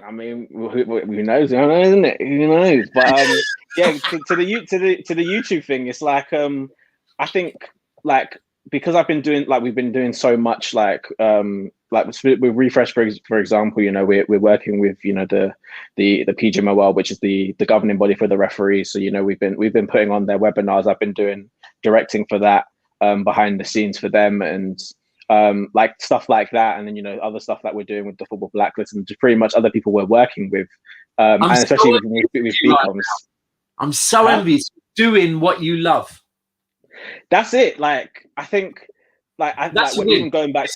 I mean, who knows? Isn't it? Who knows? But to the YouTube thing, it's like I think like because we've been doing so much like with Refresh for example, we're working with the PGMOL, which is the governing body for the referees. So we've been putting on their webinars. I've been doing directing for that behind the scenes for them, and like stuff like that, and then other stuff that we're doing with the football blacklist and just pretty much other people we're working with, and especially with BCOMS. I'm so envious doing what you love. That's it. Like I think, even going back,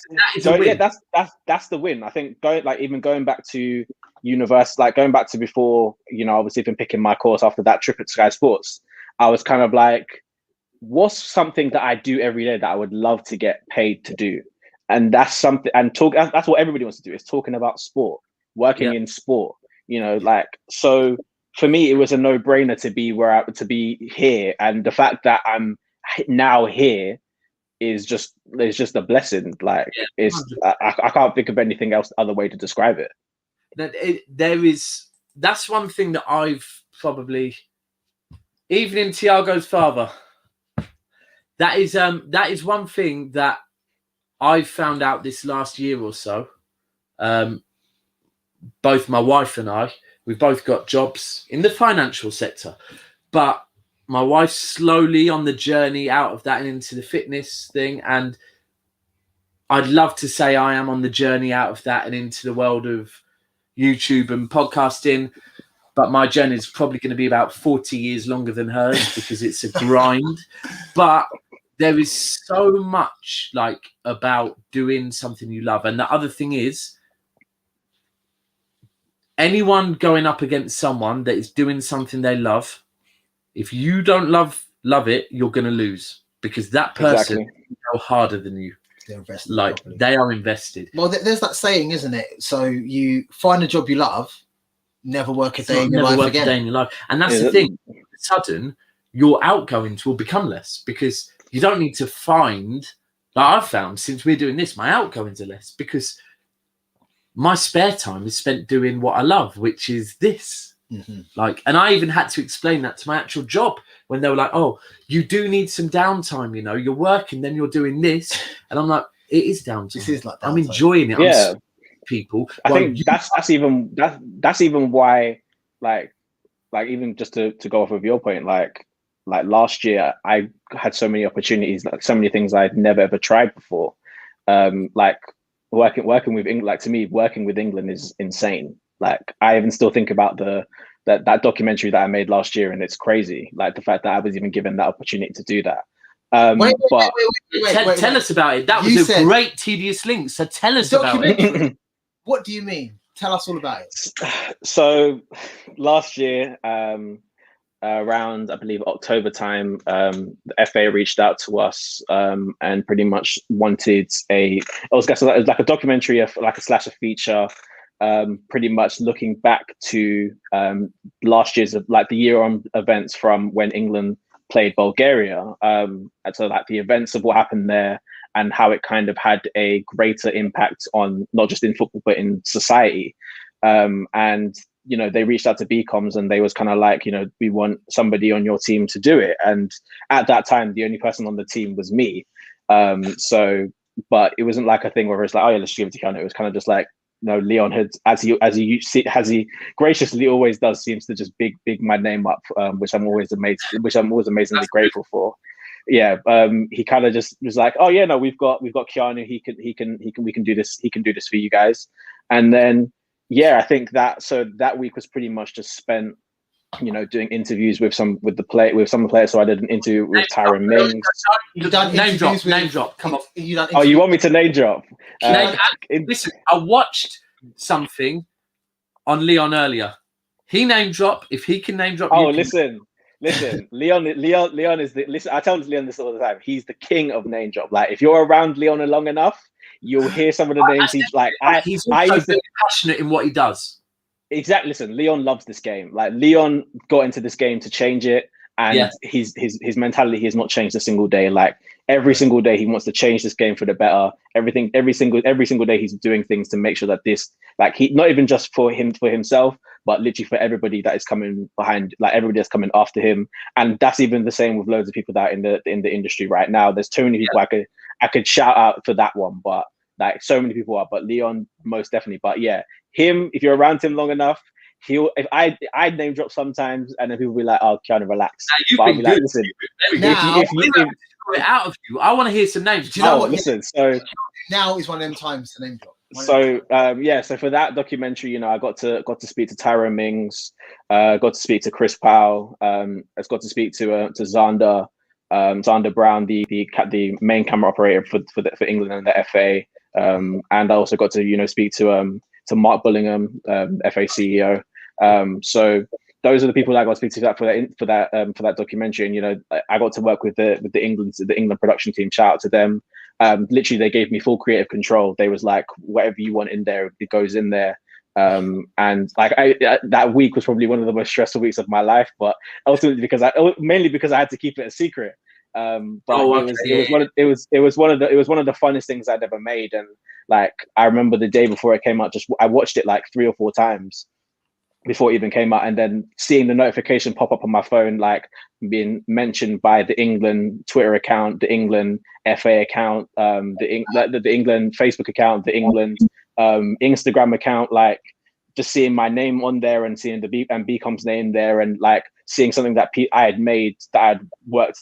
that's the win. I think going back to university, like going back to before, obviously even picking my course after that trip at Sky Sports, I was kind of like, what's something that I do every day that I would love to get paid to do? And that's something, and that's what everybody wants to do, is talking about sport, working in sport, so for me, it was a no-brainer to be here. And the fact that I'm now here is just a blessing. Like I can't think of anything else, other way to describe it. That's one thing that I've probably, even in Thiago's father, that is one thing that I've found out this last year or so. Both my wife and I, we've both got jobs in the financial sector, but my wife's slowly on the journey out of that and into the fitness thing. And I'd love to say I am on the journey out of that and into the world of YouTube and podcasting, but my journey is probably going to be about 40 years longer than hers because it's a grind. But there is so much like about doing something you love. And the other thing is, anyone going up against someone that is doing something they love, if you don't love love it, you're going to lose because that person Exactly. is no harder than you. They're invested Like properly. they are invested. Well, there's that saying, isn't it? So you find a job you love, never work a day in your Never life work again. a day in your life. And that's Yeah, the thing. All of a sudden, your outgoings will become less because you don't need to find, like I've found since we're doing this, my outgoings are less because my spare time is spent doing what I love, which is this. Mm-hmm. Like, and I even had to explain that to my actual job when they were like, "Oh, you do need some downtime. You know, you're working, then you're doing this," and I'm like, "It is downtime. This is like I'm downtime. enjoying it. Yeah. I'm speaking to people." I while think you- that's even why, like even just to go off of your point, like last year I had so many opportunities, like so many things I'd never ever tried before. Like working with England, like to me, working with England is insane. Like I even still think about that documentary that I made last year, and it's crazy. Like the fact that I was even given that opportunity to do that. Wait, tell us about it. That was a great tedious link. So tell us about it. What do you mean? Tell us all about it. So last year, around I believe October time, the FA reached out to us and pretty much wanted it was like a documentary, like a slash feature, pretty much looking back to last year's, like the year on events from when England played Bulgaria, and so like the events of what happened there and how it kind of had a greater impact on not just in football but in society. And you know, they reached out to BCOMS and they was kind of like, you know, we want somebody on your team to do it. And at that time, the only person on the team was me. So, but it wasn't like a thing where it's like, oh yeah, let's give it to Keanu. It was kind of just like, no, Leon had, as he graciously always does, seems to just big my name up, which I'm always amazingly grateful for. Yeah, he kind of just was like, oh yeah, no, we've got Keanu. We can do this. He can do this for you guys. And then yeah, I think that week was pretty much just spent, you know, doing interviews with some of the players. So I did an interview with Tyrone Mings. Name drop. Come on. Oh, you want me to name drop? Listen, I watched something on Leon earlier. He name drop. If he can name drop, listen. Leon is the listen. I tell Leon this all the time. He's the king of name drop. Like if you're around Leon long enough, you'll hear some of the names. He's like, he's also very passionate in what he does. Exactly. Listen, Leon loves this game. Like Leon got into this game to change it, and his mentality he has not changed a single day. Like every single day he wants to change this game for the better. Every single day he's doing things to make sure that this, like, he not even just for himself, but literally for everybody that is coming behind, like everybody that's coming after him. And that's even the same with loads of people that are in the industry right now. There's too many people I could shout out for that one, but like so many people are, but Leon most definitely. But yeah, him, if you're around him long enough, if I name drop sometimes, and then people be like, "Oh, Keanu, relax." Now, you've been good. Like, listen, if it out of you, I want to hear some names. Do you know what? Listen, so now is one of them times to name drop. So for that documentary, you know, I got to speak to Tyrone Mings, got to speak to Chris Powell, I got to speak to Zander Brown, the main camera operator for England and the FA, and I also got to, you know, speak to Mark Bullingham, FA CEO. So those are the people that I got to speak to for that documentary. And you know, I got to work with the England production team. Shout out to them. Literally, they gave me full creative control. They was like, whatever you want in there, it goes in there. And like that week was probably one of the most stressful weeks of my life, but ultimately mainly because I had to keep it a secret. But it was one of the funnest things I'd ever made. And like I remember the day before it came out, I watched it like 3 or 4 times before it even came out, and then seeing the notification pop up on my phone, like being mentioned by the England Twitter account, the England FA account, the England Facebook account, the England Instagram account, like just seeing my name on there and seeing the BCOMS name there, and like seeing something that I had made, that I'd worked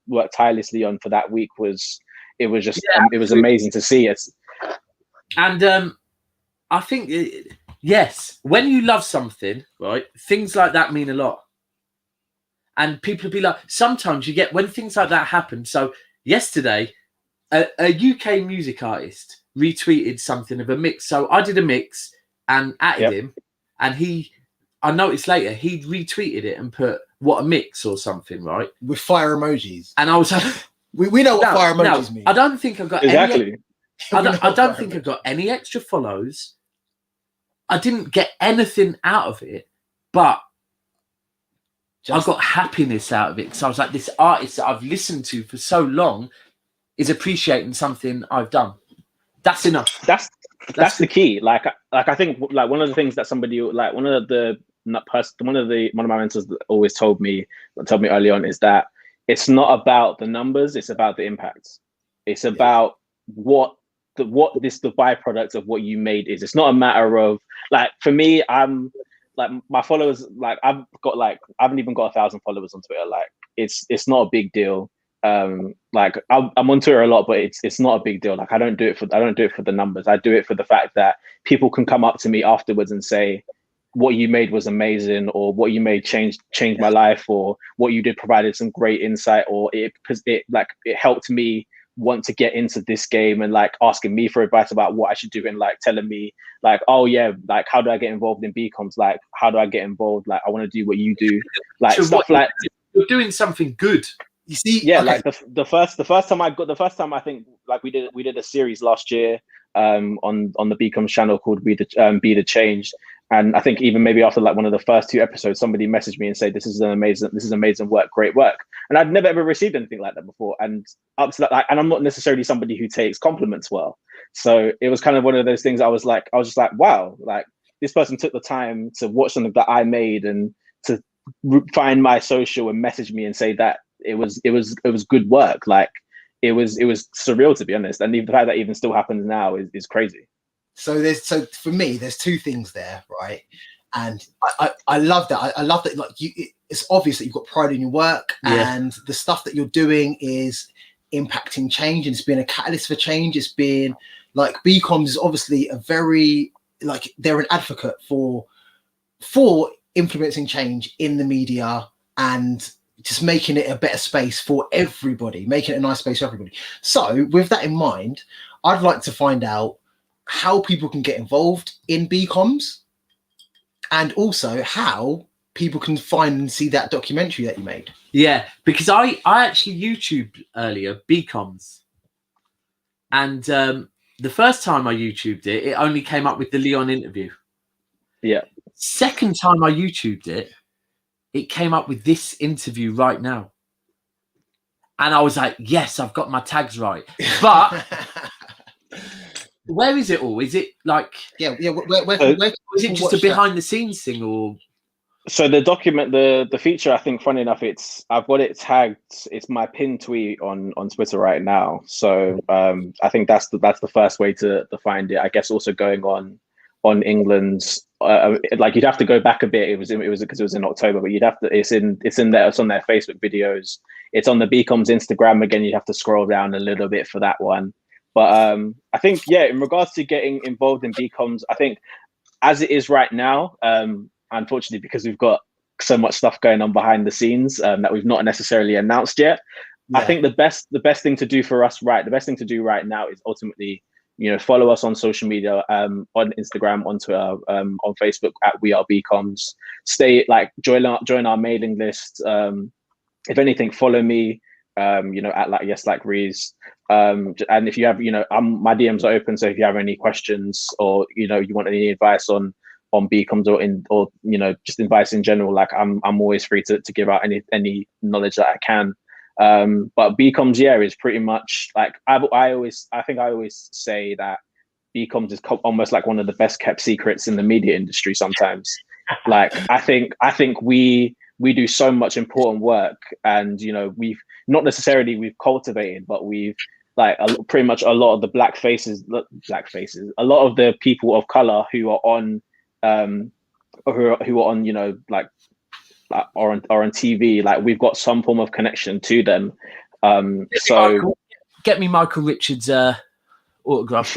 worked tirelessly on for that week, it was amazing to see it. And I think yes, when you love something, right, things like that mean a lot. And people will be like, sometimes you get when things like that happen. So yesterday, a UK music artist retweeted something of a mix. So I did a mix and added him, and he I noticed later he'd retweeted it and put what a mix or something, right? With fire emojis. And I was like, we know what fire emojis mean. I don't think I got Exactly. I don't think I got any extra follows. I didn't get anything out of it, but I got happiness out of it because I was like, this artist that I've listened to for so long is appreciating something I've done. That's enough. That's the key. Like I think like one of the things that somebody like one of my mentors always told me early on is that it's not about the numbers, it's about the impact. It's about what the byproduct of what you made is. It's not a matter of like, for me, I'm like, my followers, like I haven't even got 1,000 followers on Twitter. Like it's not a big deal. Like I'm on Twitter a lot, but it's not a big deal. Like I don't do it for the numbers. I do it for the fact that people can come up to me afterwards and say, what you made was amazing, or what you made changed my life, or what you did provided some great insight, or it helped me want to get into this game, and like asking me for advice about what I should do, and like telling me like, oh yeah, like how do I get involved in BCOMS? Like how do I get involved? Like I want to do what you do, like so stuff like you're doing something good. You see, yeah, okay. Like the first time I think like we did a series last year on the BCOMS channel called Be the Change. And I think even maybe after like one of the first 2 episodes, somebody messaged me and said, this is amazing work, great work. And I'd never ever received anything like that before. And up to that, like, and I'm not necessarily somebody who takes compliments well. So it was kind of one of those things I was just like, wow, like this person took the time to watch something that I made and to find my social and message me and say that it was good work. Like it was surreal, to be honest. And the fact that even still happens now is crazy. So for me, there's 2 things there, right? And I love that. I love that. Like it's obvious that you've got pride in your work, and the stuff that you're doing is impacting change, and it's been a catalyst for change. It's been like BCOMS is obviously a very like they're an advocate for influencing change in the media and just making it a better space for everybody, making it a nice space for everybody. So with that in mind, I'd like to find out how people can get involved in BCOMS, and also how people can find and see that documentary that you made. Yeah, because I actually YouTubed earlier BCOMS, and the first time I YouTubed it, it only came up with the Leon interview. Yeah. Second time I YouTubed it, it came up with this interview right now, and I was like, yes, I've got my tags right, but. Where is it all? Is it like where is it just a behind the scenes thing, or? So the document, the feature, I think, funny enough, I've got it tagged. It's my pinned tweet on Twitter right now. So I think that's the first way to find it. I guess also going on England's like you'd have to go back a bit. It was because it was in October, but you'd have to. It's on their Facebook videos. It's on the BCOMS Instagram again. You'd have to scroll down a little bit for that one. But I think, yeah, in regards to getting involved in BCOMS, I think as it is right now, unfortunately, because we've got so much stuff going on behind the scenes that we've not necessarily announced yet, I think the best thing to do for us, the best thing to do right now is ultimately, follow us on social media, on Instagram, on Twitter, on Facebook at We Are BCOMS. Join our mailing list. If anything, follow me. At like yes like Rees, and if you have my DMs are open, so if you have any questions or you want any advice on BCOMS or just advice in general, like I'm always free to give out any knowledge that I can. But BCOMS is pretty much like I always say that BCOMS is almost like one of the best kept secrets in the media industry sometimes. Like I think we do so much important work, and we've cultivated, but we've pretty much a lot of the black faces, a lot of the people of color who are on or on TV, like we've got some form of connection to them. Get me Michael Richards autograph.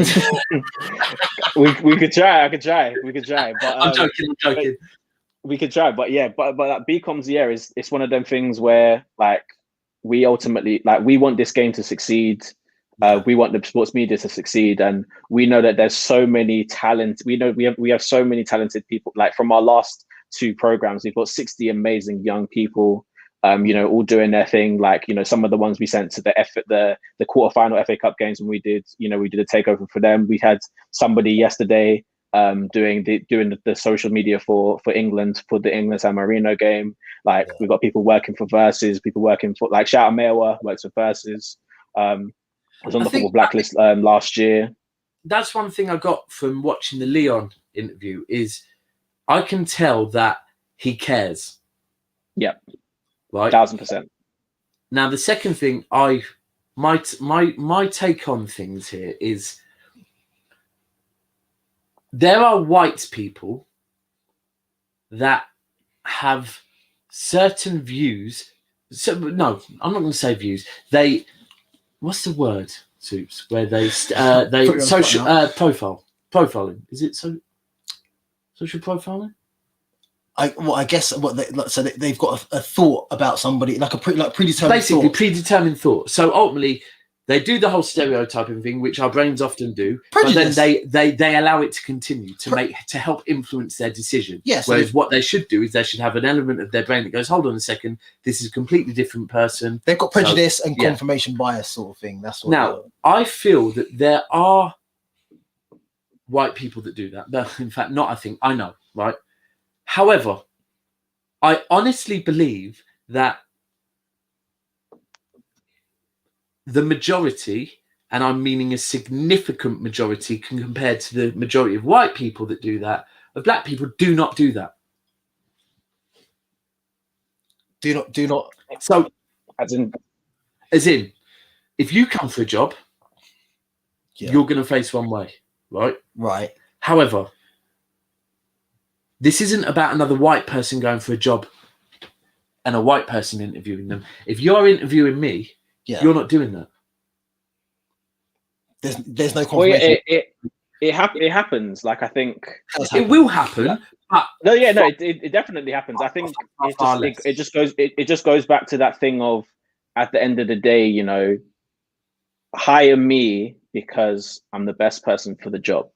we could try. We could try. But I'm joking. We could try, but that BCOMS it's one of them things where like we ultimately we want this game to succeed. We want the sports media to succeed, and we know that there's so many talent. We know we have so many talented people. Like from our last 2 programs. We've got 60 amazing young people, all doing their thing. Like, some of the ones we sent to the quarterfinal FA Cup games when we did a takeover for them. We had somebody yesterday doing the social media for England for the England San Marino game. Like, we've got people working for Versus, people working for, like, Shout Mewa works for Versus. I was on the Football Blacklist last year. That's one thing I got from watching the Leon interview is I can tell that he cares. Yeah. Right. 1000%. Now, the second thing my take on things here is there are white people that have certain views. So, no, I'm not going to say views. What's the word, Soups? Where they social profiling. Is it social profiling? I guess they've got a thought about somebody, like predetermined. Basically, thought. predetermined thought. So ultimately, they do the whole stereotyping thing, which our brains often do. Prejudice. But then they allow it to continue to help influence their decision. Yes. Whereas what they should do is they should have an element of their brain that goes, hold on a second, this is a completely different person. They've got prejudice and confirmation bias sort of thing. That's what. Now, I feel that there are white people that do that. But in fact, not I think, I know, right? However, I honestly believe that the majority, and I'm meaning a significant majority compared to the majority of white people that do that, of black people do not do that. Do not. So, as in, if you come for a job, you're going to face one way, right? Right. However, this isn't about another white person going for a job and a white person interviewing them. If you're interviewing me, you're not doing that. There's no confirmation. Well, it happens. Like, I think it will happen. But it definitely happens. I think it just goes back to that thing of, at the end of the day, hire me because I'm the best person for the job.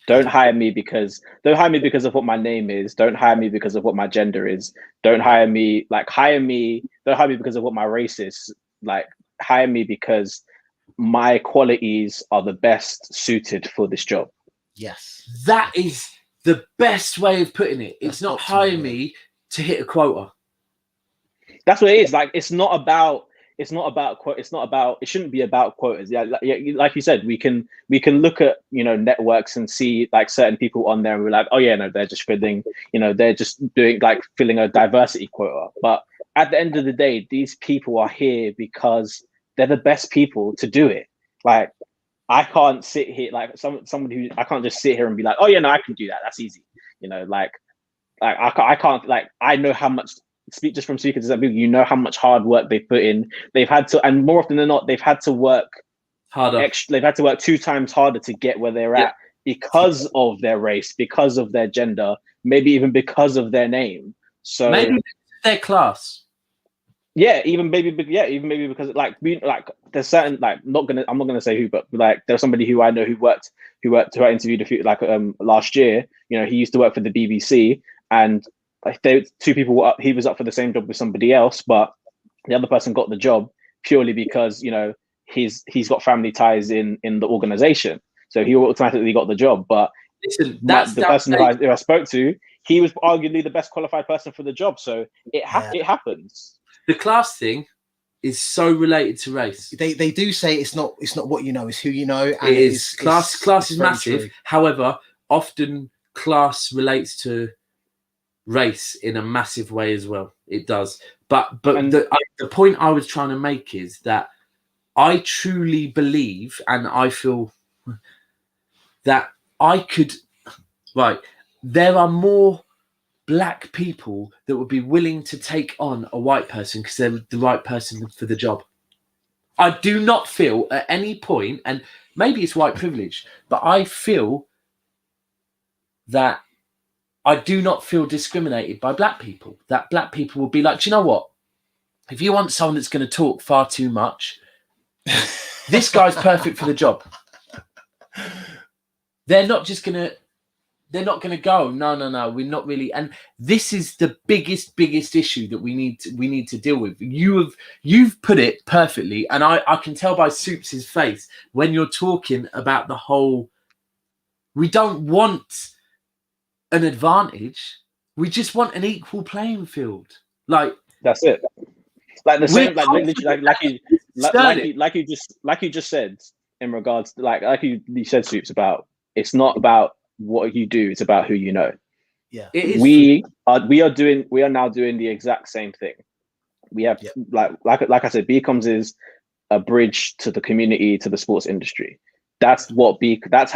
Don't hire me because of what my name is. Don't hire me because of what my gender is. Don't hire me Don't hire me because of what my race is. Like, hire me because my qualities are the best suited for this job. Yes. That is the best way of putting it. It's not hire me to hit a quota. That's what it is. Like, it shouldn't be about quotas. Like you said, we can look at networks and see like certain people on there and we're like, oh yeah, no, they're just filling a diversity quota. But at the end of the day, these people are here because they're the best people to do it. Like, I can't sit here like somebody who I can't just sit here and be like, oh yeah, no, I can do that. That's easy. I can't, like, I know how much. Just from speaking to some people, how much hard work they put in. They've had to, and more often than not, they've had to work harder. They've had to work 2 times harder to get where they're at because of their race, because of their gender, maybe even because of their name. So maybe their class. Even maybe because there's certain I'm not gonna say who, but like there's somebody who I know who I interviewed last year. He used to work for the BBC, and like 2 people were up. He was up for the same job with somebody else, but the other person got the job purely because he's got family ties in the organization, so he automatically got the job. But listen, the person who I spoke to, he was arguably the best qualified person for the job. So it happens. The class thing is so related to race. They do say it's not what you know, it's who you know. And class is massive. True. However, often class relates to race in a massive way as well. It does. But the point I was trying to make is that I truly believe, and I feel that there are more black people that would be willing to take on a white person because they're the right person for the job. I do not feel at any point, and maybe it's white privilege, but I feel that I do not feel discriminated by black people. That black people will be like, do you know what? If you want someone that's going to talk far too much, this guy's perfect for the job. They're not just going to they're not going to go. No, we're not really. And this is the biggest issue that we need to deal with. You've put it perfectly, and I can tell by Soups's face when you're talking about the whole. We don't want an advantage. We just want an equal playing field. Like that's it. Like the same, like you just said in regards to, like you said, Soups, about it's not about what you do, it's about who you know. Yeah, we are now doing the exact same thing. We have like I said, BCOMS is a bridge to the community, to the sports industry. That's how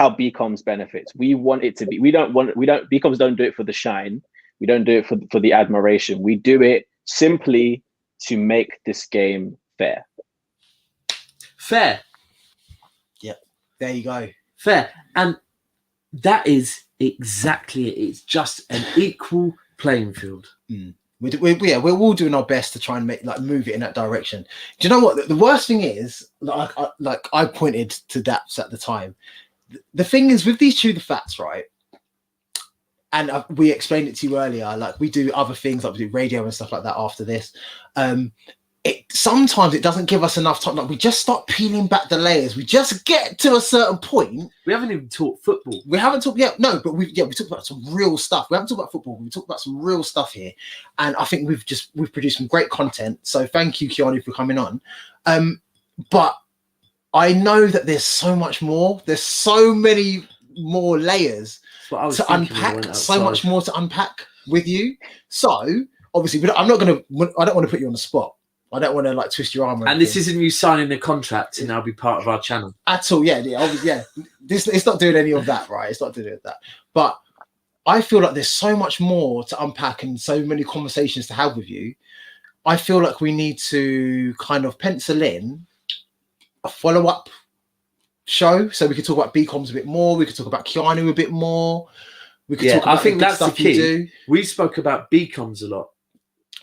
BCOMS benefits. We want it to be. BCOMS don't do it for the shine. We don't do it for the admiration. We do it simply to make this game fair. Fair. Yeah, there you go. Fair. And that is exactly it. It's just an equal playing field. We're all doing our best to try and move it in that direction. Do you know what? The worst thing is, I pointed to Daps at the time. The thing is with these Chew the Facts, right? And we explained it to you earlier. Like we do other things, like we do radio and stuff like that after this. Sometimes it doesn't give us enough time. Like we just start peeling back the layers. We just get to a certain point. We haven't even talked football. We haven't talked yet. No, but we talked about some real stuff. We haven't talked about football. We talked about some real stuff here, and I think we've produced some great content. So thank you, Keanu, for coming on. But I know that there's so much more. There's so many more layers to unpack. So much more to unpack with you. So obviously, I don't want to put you on the spot. I don't want to twist your arm. And this isn't you signing a contract to now be part of our channel at all. Yeah, obviously, yeah. It's not doing any of that, right? It's not doing any of that. But I feel like there's so much more to unpack and so many conversations to have with you. I feel like we need to kind of pencil in a follow-up show so we could talk about BCOMS a bit more. We could talk about Keanu a bit more. We could talk about I think that's the key. We spoke about BCOMS a lot.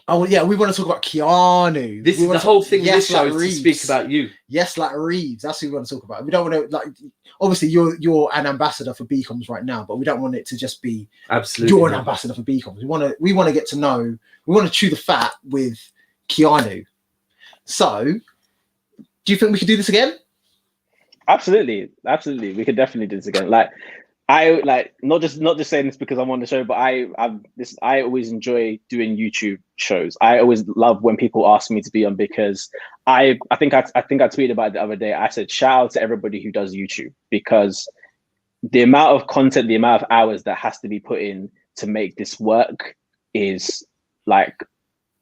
Oh yeah, we want to talk about Keanu. This is the whole thing. This show is to speak about you. Yes, like Reeves. That's who we want to talk about. We don't want to obviously you're an ambassador for BCOMS right now, but we don't want it to just be absolutely you're an ambassador for BCOMS. We want to get to know. We want to chew the fat with Keanu. So, do you think we could do this again? Absolutely. We could definitely do this again. Not just saying this because I'm on the show, but I always enjoy doing YouTube shows. I always love when people ask me to be on because I think I tweeted about it the other day. I said shout out to everybody who does YouTube because the amount of content, the amount of hours that has to be put in to make this work is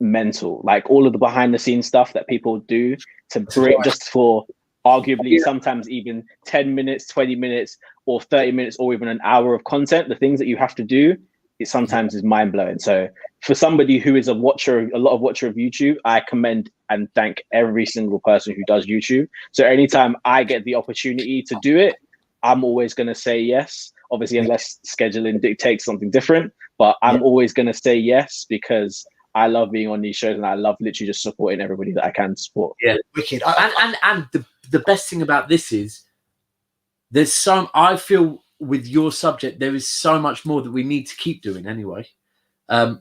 mental. All of the behind the scenes stuff that people do to bring just for arguably sometimes even 10 minutes, 20 minutes, or 30 minutes, or even an hour of content, the things that you have to do, it sometimes is mind blowing. So for somebody who is a watcher of YouTube, I commend and thank every single person who does YouTube. So anytime I get the opportunity to do it, I'm always going to say yes, obviously, unless scheduling dictates something different, but I'm always going to say yes because I love being on these shows and I love literally just supporting everybody that I can support. Yeah, wicked. And the best thing about this is I feel with your subject, there is so much more that we need to keep doing anyway. And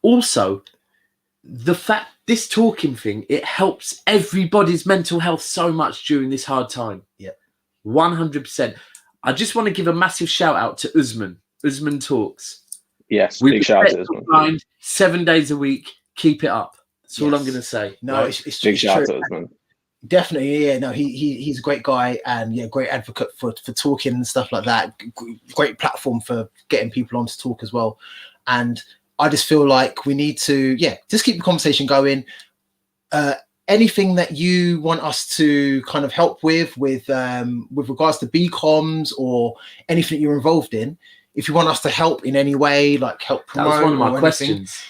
also the fact this talking thing, it helps everybody's mental health so much during this hard time. Yeah. 100%. I just want to give a massive shout out to Usman. Usman Talks. Yes, big shout out to Usman. 7 days a week. Keep it up. That's all I'm going to say. No, right? it's big shout out to true. Usman. Definitely, yeah. No, he's a great guy and great advocate for talking and stuff like that. Great platform for getting people on to talk as well. And I just feel like we need to, just keep the conversation going. Anything that you want us to kind of help with regards to BCOMS or anything you're involved in, if you want us to help in any way, help promote. That was one of my questions.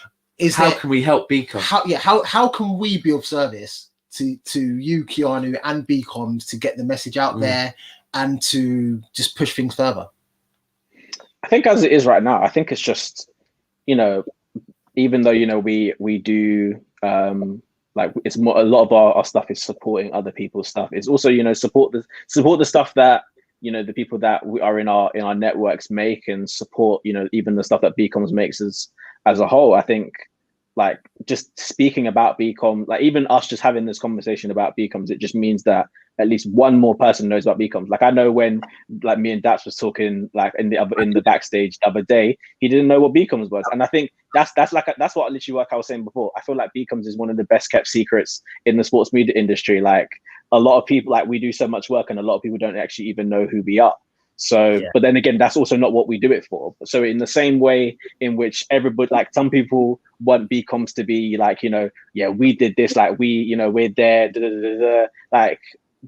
How can we help BCOMS? How can we be of service to you, Keanu, and BCOMS to get the message out there and to just push things further? I think as it is right now, I think it's just, even though, we do, it's more, a lot of our stuff is supporting other people's stuff. It's also, support the stuff that you know, the people that we are in our networks make and support, you know, even the stuff that BCOMS makes as a whole. I think, like, just speaking about BCOM, like even us just having this conversation about BCOMS, it just means that at least one more person knows about BCOMS. Like I know when like me and Daps was talking like in the backstage the other day, he didn't know what BCOMS was, and I think that's what literally like I was saying before. I feel like BCOMS is one of the best kept secrets in the sports media industry. Like a lot of people, like we do so much work, and a lot of people don't actually even know who we are. So, yeah. But then again, that's also not what we do it for. So in the same way in which everybody, like some people want BCOMS to be like, you know, yeah, we did this, like we, you know, we're there, like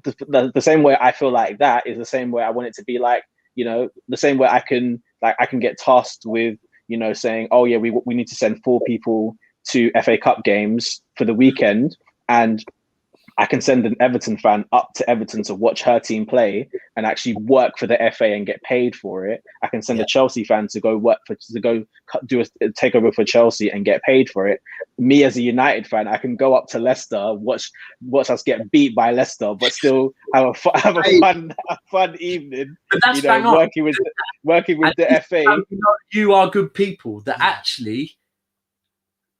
the same way I feel like that is the same way I want it to be, like, you know, the same way I can get tasked with, you know, saying, oh yeah, we need to send 4 people to FA Cup games for the weekend, and I can send an Everton fan up to Everton to watch her team play and actually work for the FA and get paid for it. I can send a Chelsea fan to go do a takeover for Chelsea and get paid for it. Me as a United fan, I can go up to Leicester, watch us get beat by Leicester, but still have a fun evening. But that's, you know, working with the FA. You are good people. That actually,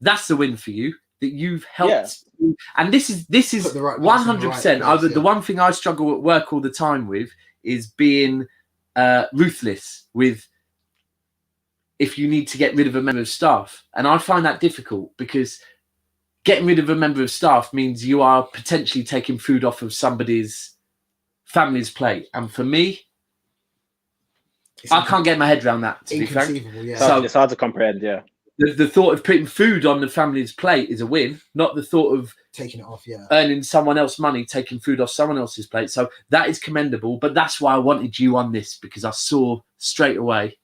that's the win for you. That you've helped. Yeah. And this is 100%. The one thing I struggle at work all the time with is being ruthless with if you need to get rid of a member of staff. And I find that difficult because getting rid of a member of staff means you are potentially taking food off of somebody's family's plate. And for me, I can't get my head around that, to be frank. Yeah. So it's hard to comprehend, yeah. The thought of putting food on the family's plate is a win, not the thought of taking it off, earning someone else money, taking food off someone else's plate. So that is commendable, but that's why I wanted you on this, because I saw straight away.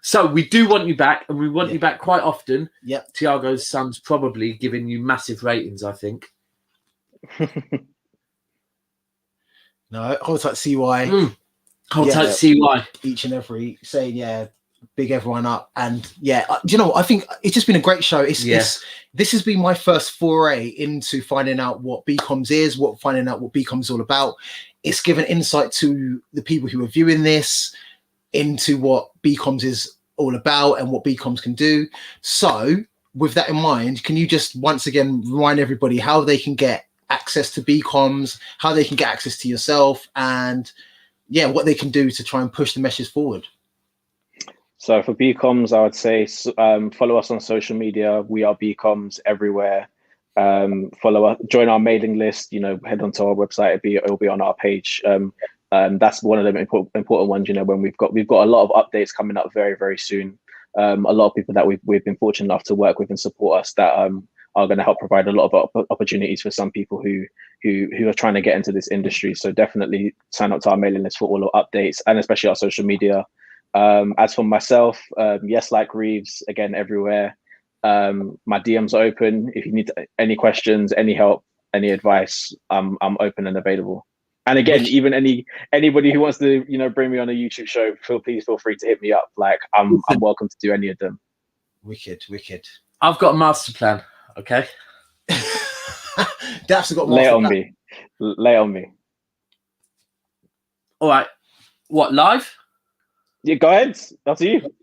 So we do want you back, and we want you back quite often. Yep. Thiago's son's probably giving you massive ratings, I think. No, hold tight CY. Hold tight CY. Each and every saying, big everyone up, and do you know what? I think it's just been a great show. This has been my first foray into finding out what BCOMS is, finding out what BCOMS is all about. It's given insight to the people who are viewing this into what BCOMS is all about and what BCOMS can do. So with that in mind, can you just once again remind everybody how they can get access to BCOMS, how they can get access to yourself, and what they can do to try and push the message forward? So for BCOMS, I would say follow us on social media. We are BCOMS everywhere. Follow us, join our mailing list. You know, head onto our website. It'll be on our page. That's one of the important ones. You know, when we've got a lot of updates coming up very, very soon. A lot of people that we've been fortunate enough to work with and support us that are going to help provide a lot of opportunities for some people who are trying to get into this industry. So definitely sign up to our mailing list for all our updates, and especially our social media. As for myself, yes, like Reeves, again, everywhere. My DMs are open. If you need any questions, any help, any advice, I'm open and available. And again, even anybody who wants to, you know, bring me on a YouTube show, please feel free to hit me up. Like I'm welcome to do any of them. Wicked. I've got a master plan. Okay. That's got lay on me. All right. What, live? Yeah, go ahead. Up to you.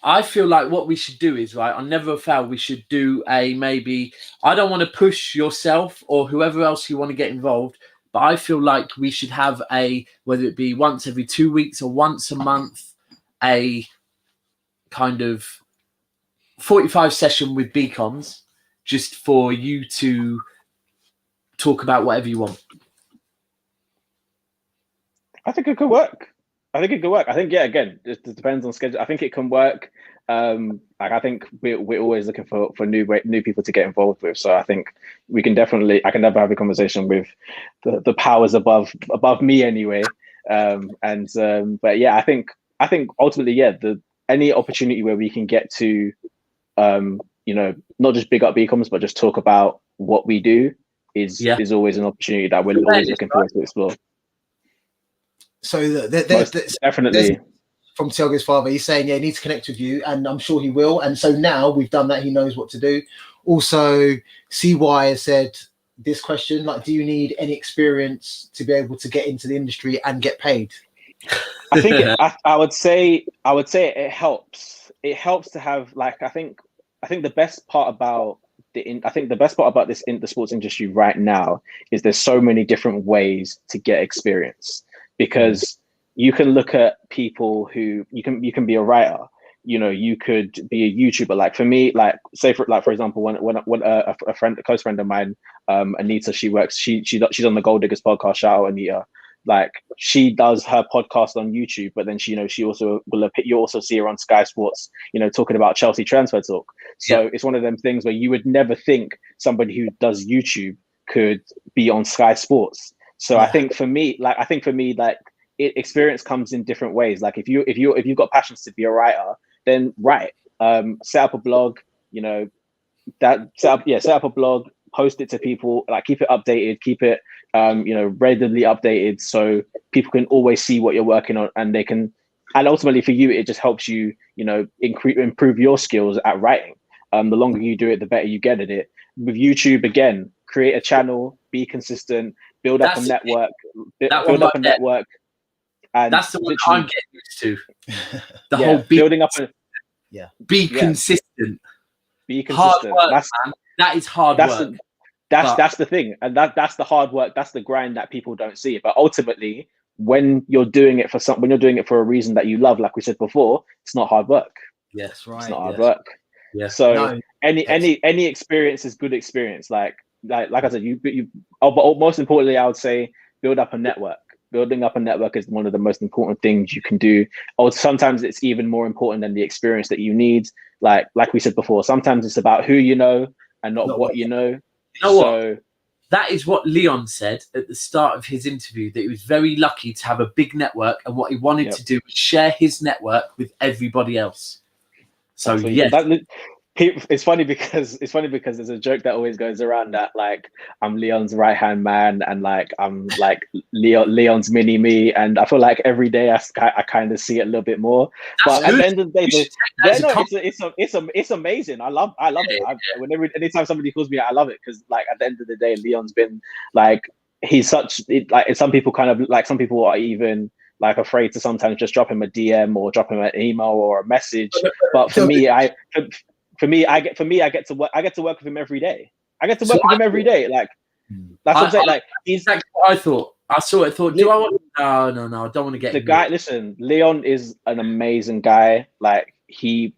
I feel like what we should do is, right, on Never Fail, we should do maybe, I don't want to push yourself or whoever else you want to get involved, but I feel like we should have whether it be once every 2 weeks or once a month, a kind of 45 session with BCOMS, just for you to talk about whatever you want. I think it could work. I think, again, it depends on schedule. I think it can work. I think we're always looking for new people to get involved with. So I think I can never have a conversation with the powers above me anyway. But yeah, I think ultimately, any opportunity where we can get to, you know, not just big up BCOMS, but just talk about what we do is always an opportunity that we're always looking forward to explore. So there's definitely from Thiago's father. He's saying, he needs to connect with you, and I'm sure he will. And so now we've done that. He knows what to do. Also, CY has said this question? Like, do you need any experience to be able to get into the industry and get paid? I think I would say it helps. It helps to have like I think the best part about the sports industry right now is there's so many different ways to get experience, because you can look at people who you can be a writer, you could be a YouTuber. Like for me, like say for example, when a close friend of mine, Anita, she's on the Gold Diggers podcast. Shout out Anita. Like she does her podcast on YouTube, but then she also you also see her on Sky Sports, talking about Chelsea transfer talk. So it's one of them things where you would never think somebody who does YouTube could be on Sky Sports. So I think for me, experience comes in different ways. Like if you've got passions to be a writer, then write. Set up a blog, set up a blog, post it to people, like keep it updated, keep it regularly updated, so people can always see what you're working on, and they can, and ultimately for you it just helps you improve your skills at writing. The longer you do it, the better you get at it. With YouTube, again, create a channel, be consistent, build up a network, and that's the one I'm getting used to. The whole building up be consistent. Be consistent. Hard work, man. That is hard work. That's the thing, and that's the hard work. That's the grind that people don't see. But ultimately, when you're doing it for a reason that you love, like we said before, it's not hard work. Yes, right. It's not hard work. Yeah. So any experience is good experience. Like I said, but most importantly, I would say build up a network. Building up a network is one of the most important things you can do. Or sometimes it's even more important than the experience that you need. Like we said before, sometimes it's about who you know and not what you know. You know what? That is what Leon said at the start of his interview, that he was very lucky to have a big network, and what he wanted to do was share his network with everybody else. So it's funny because there's a joke that always goes around that like I'm Leon's right hand man, and like I'm like Leon's mini me, and I feel like every day I kind of see it a little bit more. But at the end of the day, it's amazing. I love it. Anytime somebody calls me, I love it, because like at the end of the day, Leon's been like some people are even like afraid to sometimes just drop him a DM or drop him an email or a message. But for me, I get to work with him every day. Like that's what I'm saying. Like he's exactly what I thought. I saw it. Thought, do I want? No. I don't want to get the guy. Listen, Leon is an amazing guy. Like he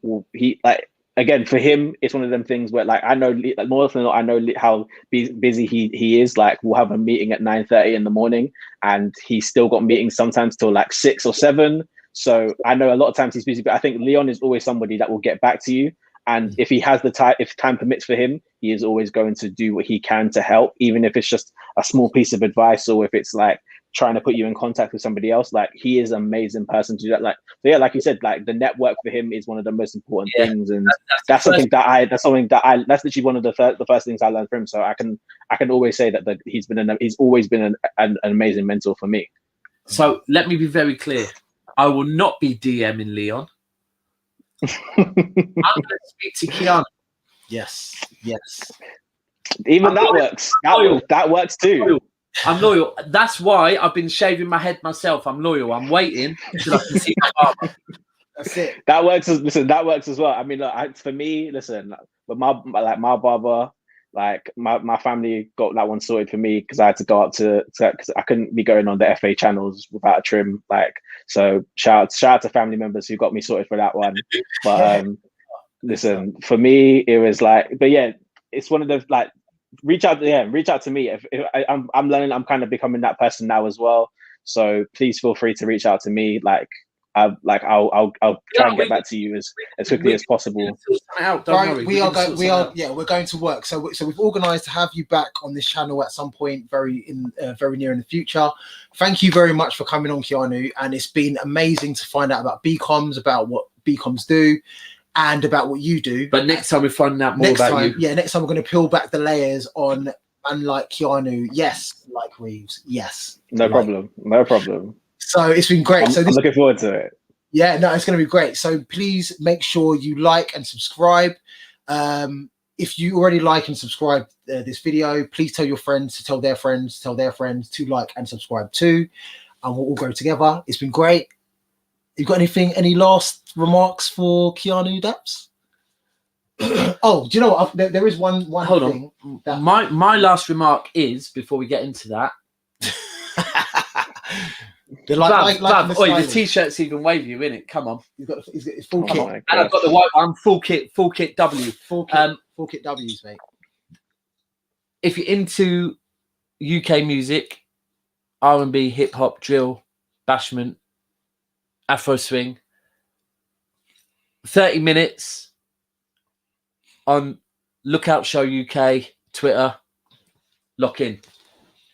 like again for him, it's one of them things where like I know like, more often than not, I know how busy he is. Like we'll have a meeting at 9:30 in the morning, and he's still got meetings sometimes till like 6 or 7. So I know a lot of times he's busy, but I think Leon is always somebody that will get back to you. And if he has the time, if time permits for him, he is always going to do what he can to help, even if it's just a small piece of advice, or if it's like trying to put you in contact with somebody else. Like he is an amazing person to do that. Like, so yeah, like you said, like the network for him is one of the most important things, and that's literally one of the first things I learned from him. So I can always say that he's always been an amazing mentor for me. So let me be very clear. I will not be DMing Leon. I'm going to speak to Keanu. Yes. Even that works. That works too. I'm loyal. That's why I've been shaving my head myself. I'm loyal. I'm waiting until I can see my barber. That's it. That works as well. I mean, look, for me, listen, but my barber, like my family got that one sorted for me, because I had to go up because I couldn't be going on the FA channels without a trim. Like, so shout out to family members who got me sorted for that one. But listen, for me, it was like, but yeah, it's one of the like, reach out to me. If I'm learning, I'm kind of becoming that person now as well. So please feel free to reach out to me. Like, I'll try and get back to you as quickly as possible. Right, we're going to work. So we've organised to have you back on this channel at some point very near in the future. Thank you very much for coming on, Keanu, and it's been amazing to find out about BCOMS, about what BCOMS do, and about what you do. But next time we're finding out more about you. Yeah, next time we're going to peel back the layers on unlike Keanu. Yes, like Reeves. Yes. No problem. So it's been great. I'm looking forward to it. Yeah, no, it's going to be great. So please make sure you like and subscribe. if you already like and subscribe this video, please tell your friends to tell their friends to like and subscribe too, and we'll all go together. It's been great. You got any last remarks for Keanu, Daps? Oh, do you know what? There is one Hold thing. On. My last remark is, before we get into that, the t-shirt's even wavy, isn't it? Come on. It's full kit. my And I've got the white one, full kit W. Full kit W's, mate. If you're into UK music, R&B, hip hop, drill, bashment, Afro swing, 30 minutes on Lookout Show UK, Twitter, lock in.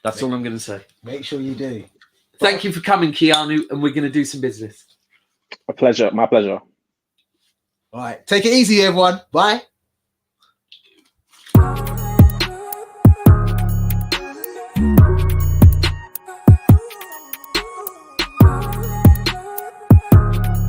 That's all I'm going to say. Make sure you do. Thank you for coming, Keanu, and we're going to do some business. A pleasure. My pleasure. All right. Take it easy, everyone. Bye.